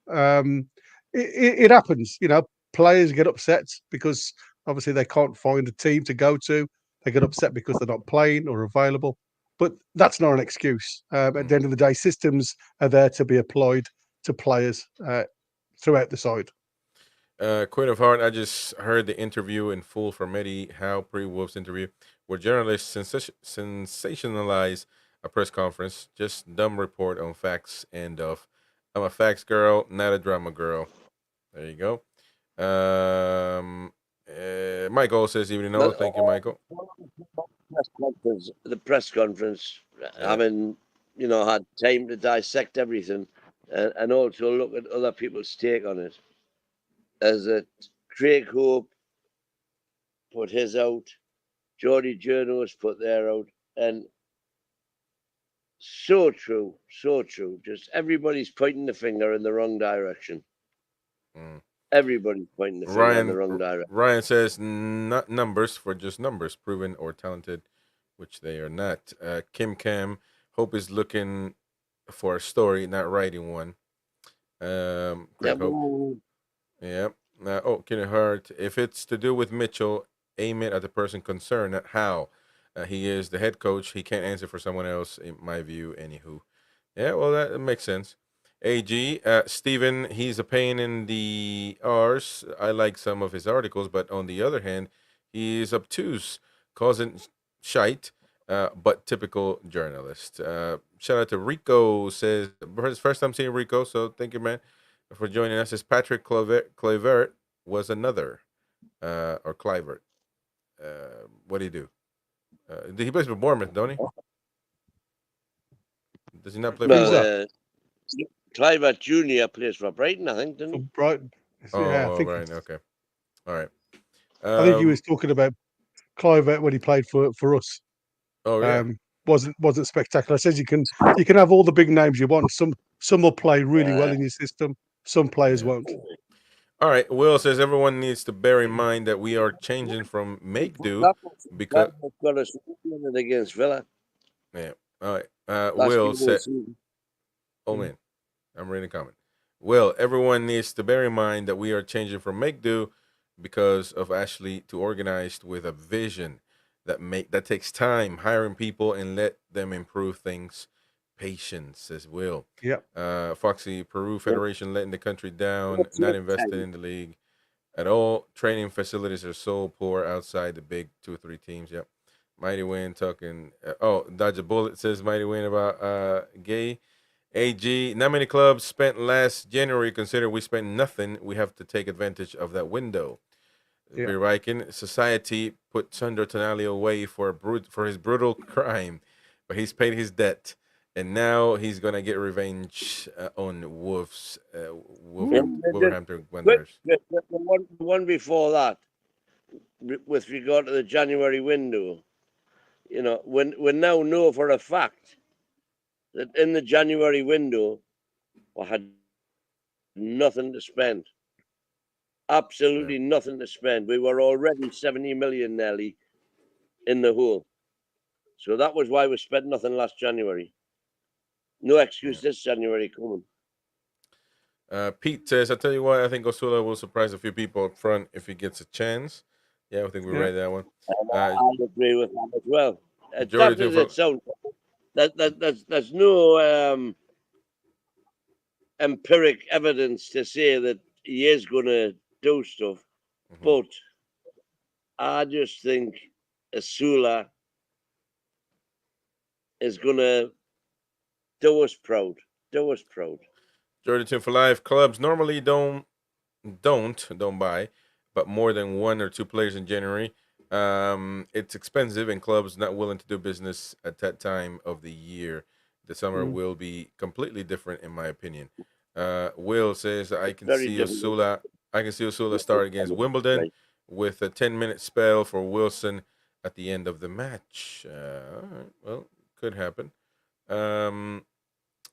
It happens, players get upset because obviously they can't find a team to go to. They get upset because they're not playing or available. But that's not an excuse. At the end of the day, systems are there to be applied to players throughout the side. Queen of Heart, I just heard the interview in full from Eddie Howe, pre-Wolves interview, where journalists sensationalize a press conference, just dumb report on facts and of. I'm a facts girl, not a drama girl. There you go. Michael says, "Even know." Well, Thank you, Michael. the press conference, having had time to dissect everything, and also look at other people's take on it, as that Craig Hope put his out, Geordie Journos put their out, and so true, so true. Just everybody's pointing the finger in the wrong direction. Mm. Everybody's pointing the finger in the wrong direction. Ryan says, "Not numbers for just numbers, proven or talented, which they are not." Kim Cam, Hope is looking for a story, not writing one. Craig Hope. Yeah. Kenny Hart. If it's to do with Mitchell, aim it at the person concerned, not how. He is the head coach. He can't answer for someone else, in my view. Anywho. Yeah, well, that makes sense. AG, Stephen, he's a pain in the arse. I like some of his articles, but on the other hand, he's obtuse, causing shite, but typical journalist. Shout out to Rico, says, first time seeing Rico, so thank you, man, for joining us. Says Patrick Kluivert was another, or Kluivert. What do you do? He plays for Bournemouth, don't he? Does he not play for Who's Bournemouth? that? Cliver Junior plays for Brighton, I think, didn't For he? Brighton. Yeah, I Oh, think right. Okay. All right. I think he was talking about Clive when he played for us. Oh, yeah. Wasn't spectacular. I says you can have all the big names you want. Some will play really well in your system. Some players Yeah. won't. All right. Will says everyone needs to bear in mind that we are changing from make do because. got us winning against Villa. Yeah. All right. Last Will game of the said, season. "Oh man, I'm reading a comment." Will, everyone needs to bear in mind that we are changing from make do because of Ashley to organized with a vision that takes time, hiring people and let them improve things. Patience, says Will. Yeah. Foxy, Peru Federation letting the country down, not investing in the league at all. Training facilities are so poor outside the big 2 or 3 teams. Yep. Mighty Win talking. Dodge a bullet, says Mighty Win about gay. AG, not many clubs spent last January. Consider we spent nothing. We have to take advantage of that window. Yeah. Viking, society put Sandro Tonali away for his brutal crime, but he's paid his debt, and now he's gonna get revenge on Wolverhampton Wanderers. The one before that, with regard to the January window, we now know for a fact that in the January window, we had nothing to spend. Absolutely nothing to spend. We were already 70 million nearly in the hole. So that was why we spent nothing last January. No excuse this January coming. Pete says, "I tell you what, I think Osula will surprise a few people up front if he gets a chance." Yeah, I think we read that one. I agree with that as well. Jordan That sounds there's no empiric evidence to say that he is going to do stuff, but I just think Osula is going to do us proud. Do us proud. Jordan 2 for life. Clubs normally don't buy, but more than 1 or 2 players in January. It's expensive, and clubs not willing to do business at that time of the year. The summer will be completely different, in my opinion. Will says, I can see Osula start against Wimbledon with a 10-minute spell for Wilson at the end of the match. All right, well, could happen.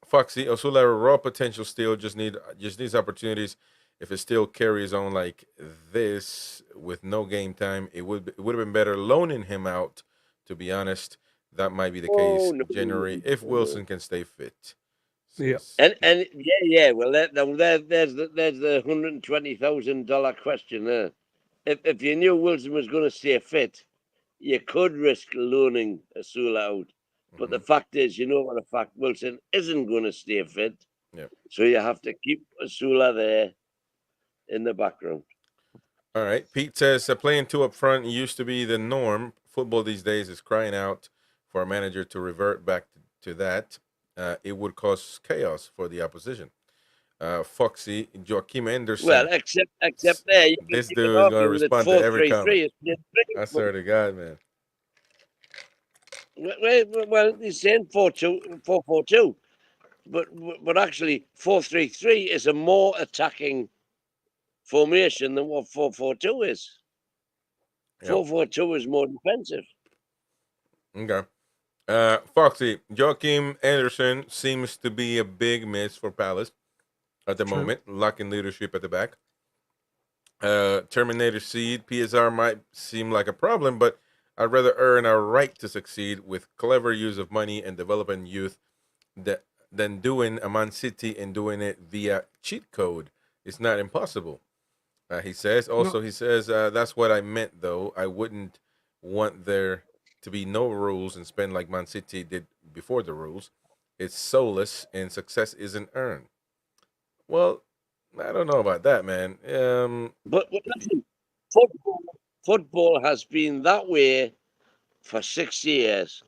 Foxy, Osula raw potential still just needs opportunities. If it still carries on like this with no game time, it would have been better loaning him out. To be honest, that might be the case January if Wilson can stay fit. Yeah. And yeah. Well, there's the $120,000 question there. If you knew Wilson was going to stay fit, you could risk loaning Osula out. But the fact is, what the fact, Wilson isn't going to stay fit. Yep. So you have to keep Osula there in the background. All right. Pete says playing 2 up front used to be the norm. Football these days is crying out for a manager to revert back to that. It would cause chaos for the opposition. Foxy, Joachim Anderson. Well, except there, you This can dude is going to argue that respond to every 4-3-3 comment. is playing I three. swear to God, man. Well, he's saying 4-4-2, but actually 4-3-3 is a more attacking formation than what 4-4-2 is. Yep. 4-4-2 is more defensive. Okay. Foxy, Joachim Anderson seems to be a big miss for Palace at the True. moment, lacking leadership at the back. Terminator Seed, PSR might seem like a problem, but I'd rather earn our right to succeed with clever use of money and developing youth than doing a Man City and doing it via cheat code. It's not impossible. He says. Also, he says, that's what I meant, though. I wouldn't want there to be no rules and spend like Man City did before the rules. It's soulless and success isn't earned. Well, I don't know about that, man. But listen, football has been that way for 6 years.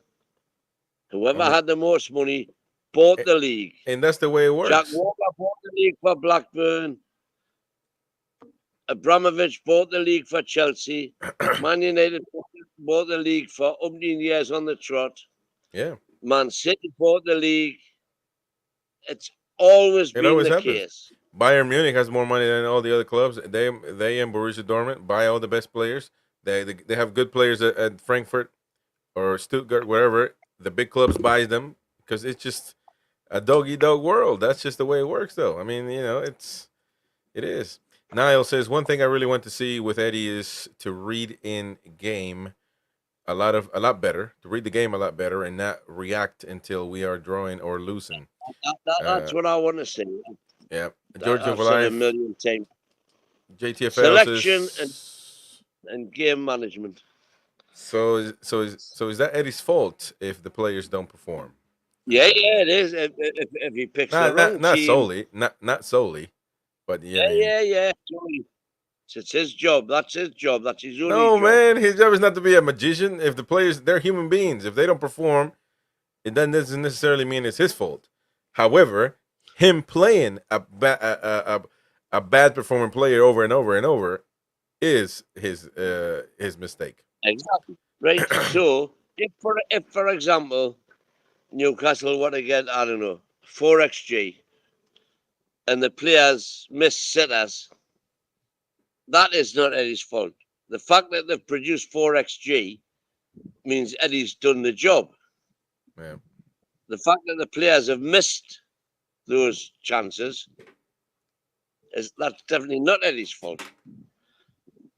Whoever had the most money bought the league. And that's the way it Jack works. Walker bought the league for Blackburn. Abramovich bought the league for Chelsea. Man United bought the league for umpteen years on the trot. Yeah. Man City bought the league. It's always been always the happens. case. Bayern Munich has more money than all the other clubs. They and Borussia Dortmund buy all the best players. They have good players at Frankfurt or Stuttgart, wherever. The big clubs buy them because it's just a dog-eat-dog world. That's just the way it works, though. I mean, it is. Niall says, one thing I really want to see with Eddie is to read in game a lot better, to read the game a lot better and not react until we are drawing or losing. That's what I want to see. Yeah. George I've of said a Life, million times. JTFL Selection says, and game management. so is that Eddie's fault if the players don't perform? Yeah, it is. If he picks the wrong Not team, solely, not solely, but yeah, I mean, yeah. It's his job. That's his job. That's his only no, job. man, his job is not to be a magician. If the players, they're human beings. If they don't perform, it doesn't necessarily mean it's his fault. However, him playing a bad performing player over and over and over is his mistake. Exactly. Right. So, if for example, Newcastle want to get, I don't know, 4xG, and the players miss sitters, that is not Eddie's fault. The fact that they've produced 4xG means Eddie's done the job. Yeah. The fact that the players have missed those chances that's definitely not Eddie's fault.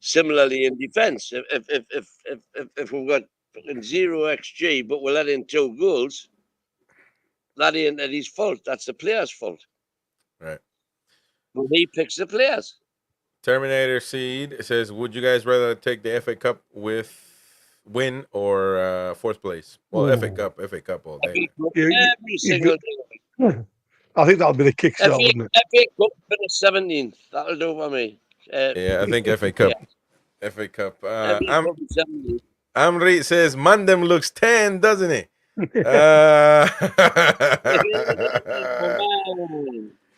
Similarly, in defence, if we've got 0xG but we're letting 2 goals, that ain't Eddie's fault. That's the player's fault. Right. Well, he picks the players. Terminator Seed says, would you guys rather take the FA Cup with win or fourth place? Well, FA Cup all day. Every single day. I think that'll be the kickstart, wouldn't it? FA Cup finish 17th. That'll do for me. Yeah, I think FA Cup. Yeah. FA Cup. Amri Amri says, Mandem looks 10, doesn't he?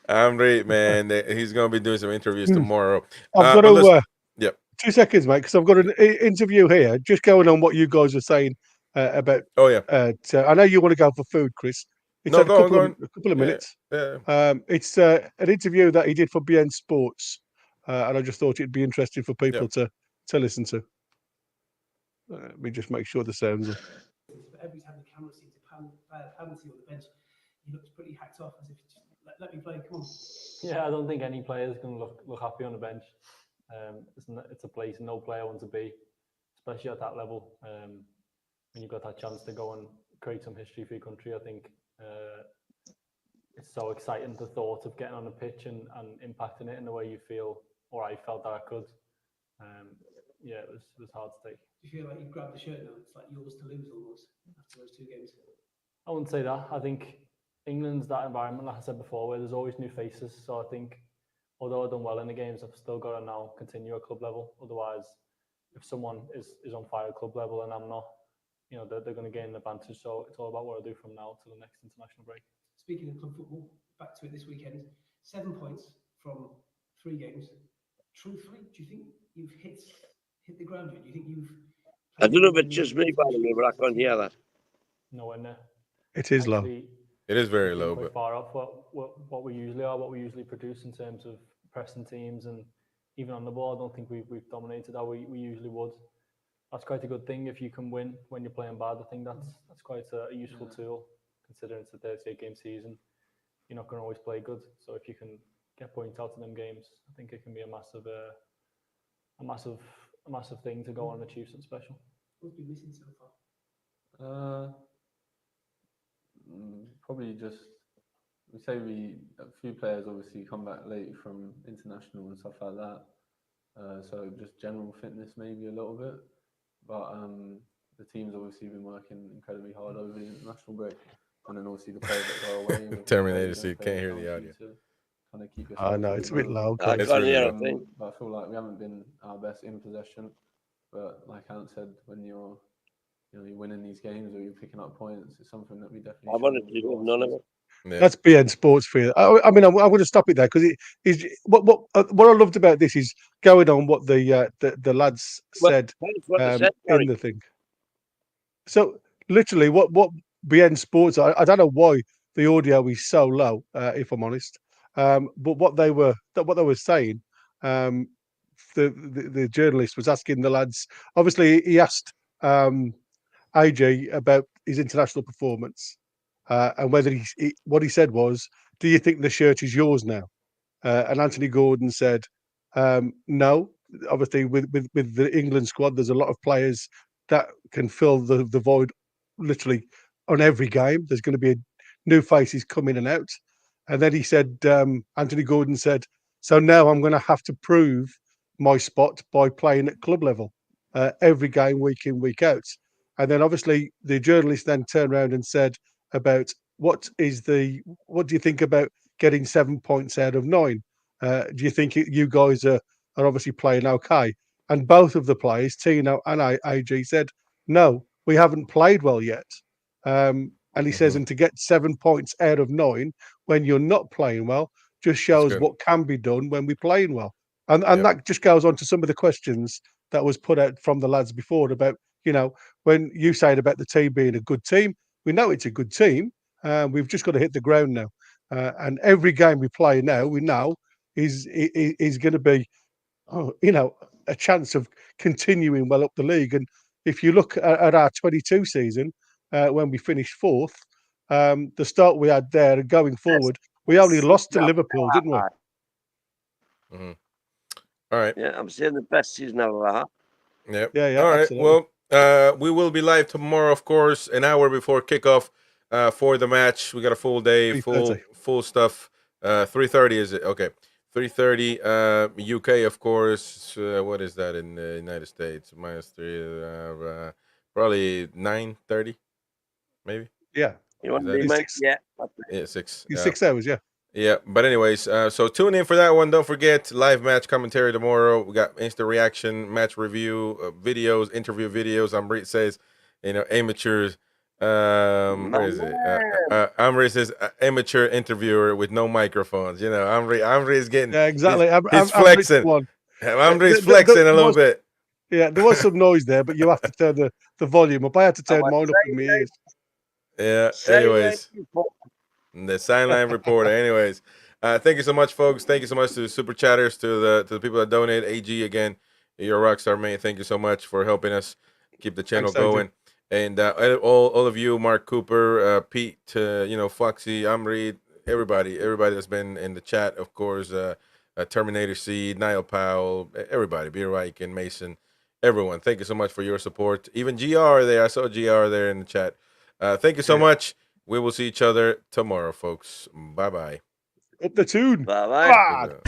Amri, man, he's going to be doing some interviews tomorrow. I've got to, yep. 2 seconds, mate, because I've got an interview here, just going on what you guys are saying about. Oh, yeah. I know you want to go for food, Chris. It's no, a couple of yeah, minutes. Yeah. It's an interview that he did for BN Sports, and I just thought it'd be interesting for people to listen to. Let me just make sure the sounds are. Every time the camera seems to pan to you on the bench, he looks pretty hacked off, as if just let me play. Come on. Yeah, I don't think any player is going to look happy on the bench. It's a place no player wants to be, especially at that level. When you've got that chance to go and create some history for your country, I think it's so exciting, the thought of getting on a pitch and impacting it in the way you feel, or I felt that I could. Yeah, it was hard to take. Do you feel like you've grabbed the shirt now? It's like yours to lose almost after those 2 games. I wouldn't say that. I think England's that environment, like I said before, where there's always new faces. So I think, although I've done well in the games, I've still got to now continue at club level. Otherwise, if someone is on fire at club level and I'm not, they're going to gain an advantage. So it's all about what I do from now to the next international break. Speaking of club football, back to it this weekend. 7 points from 3 games. Truthfully, do you think you've hit the ground yet? Do you think you've? I don't know if it's just me, by the way, but I can't hear that. Nowhere near. It is low. Actually, It is very we've been low, quite but far off what we usually are, what we usually produce in terms of pressing teams, and even on the ball, I don't think we've dominated how we usually would. That's quite a good thing if you can win when you're playing bad. I think that's quite a useful tool, considering it's a 38-game season. You're not going to always play good, so if you can get points out of them games, I think it can be a massive thing to go on and achieve something special. What's been missing so far? Probably just a few players obviously come back late from international and stuff like that. So just general fitness maybe a little bit, but the team's obviously been working incredibly hard over the international break, and then obviously the players that go away. Terminator, so you can't hear the audio. Kind of keep I know it's a bit low. I It's can't really hear low. a thing. But I feel like we haven't been our best in possession. But like Ant said, when you're winning these games or you're picking up points, it's something that we definitely. I wanted to do none of it. yeah. That's BN Sports for you. I mean, I'm going to stop it there because it is what I loved about this is going on what the lads said That's what I said, in Gary. the thing. So literally, what BN Sports, I don't know why the audio is so low, if I'm honest. But what they were saying, the journalist was asking the lads. Obviously, he asked AJ about his international performance, and whether what he said was, "Do you think the shirt is yours now?" And Anthony Gordon said, "No. Obviously, with the England squad, there's a lot of players that can fill the void, literally on every game. There's going to be new faces come in and out." And then he said, Anthony Gordon said, "So now I'm going to have to prove my spot by playing at club level every game, week in, week out." And then obviously the journalist then turned around and said about what do you think about getting 7 points out of 9? Do you think you guys are obviously playing okay? And both of the players, Tino and AG, said, "No, we haven't played well yet." And he says, and to get 7 points out of 9 when you're not playing well just shows good. what can be done when we're playing well. And Yep. that just goes on to some of the questions that was put out from the lads before about, when you said about the team being a good team, we know it's a good team. We've just got to hit the ground now. And every game we play now, we know is going to be, a chance of continuing well up the league. And if you look at our 22 season, when we finished 4th, the start we had there and going forward, we only lost to Liverpool, didn't we? Mm-hmm. All right. Yeah, I'm saying the best season I've ever had. Yep. Yeah, All right. absolutely. Well, we will be live tomorrow, of course, an hour before kickoff for the match. We got a full day, 3:30. full stuff. 3:30 is it? Okay. 3:30 UK, of course. What is that in the United States? -3, probably 9:30, maybe. Yeah, You want Is to that be it? mate? 6. Yeah. Yeah, 6. It's 6 hours, yeah. Yeah, but anyways, so tune in for that one. Don't forget live match commentary tomorrow. We got instant reaction, match review, videos, interview videos. Amrit says, amateurs. Where is it? Amrit says amateur interviewer with no microphones. Amrit is getting. Yeah, exactly. He's flexing. Amrit's flexing a little bit. Yeah, there was some noise there, but you have to turn the volume up. I had to turn mine up in my ears. Yeah. Anyways. The sideline reporter. Anyways, thank you so much, folks. Thank you so much to the super chatters, to the people that donate. AG, again, you're a rock star, man. Thank you so much for helping us keep the channel going. And all of you, Mark Cooper, Pete, Foxy, Amri, everybody that's been in the chat, of course, Terminator Seed, Niall Powell, everybody, Beer Reich and Mason, everyone. Thank you so much for your support. Even GR there. I saw GR there in the chat. Thank you so much. We will see each other tomorrow, folks. Bye-bye. Up the tune. Bye-bye.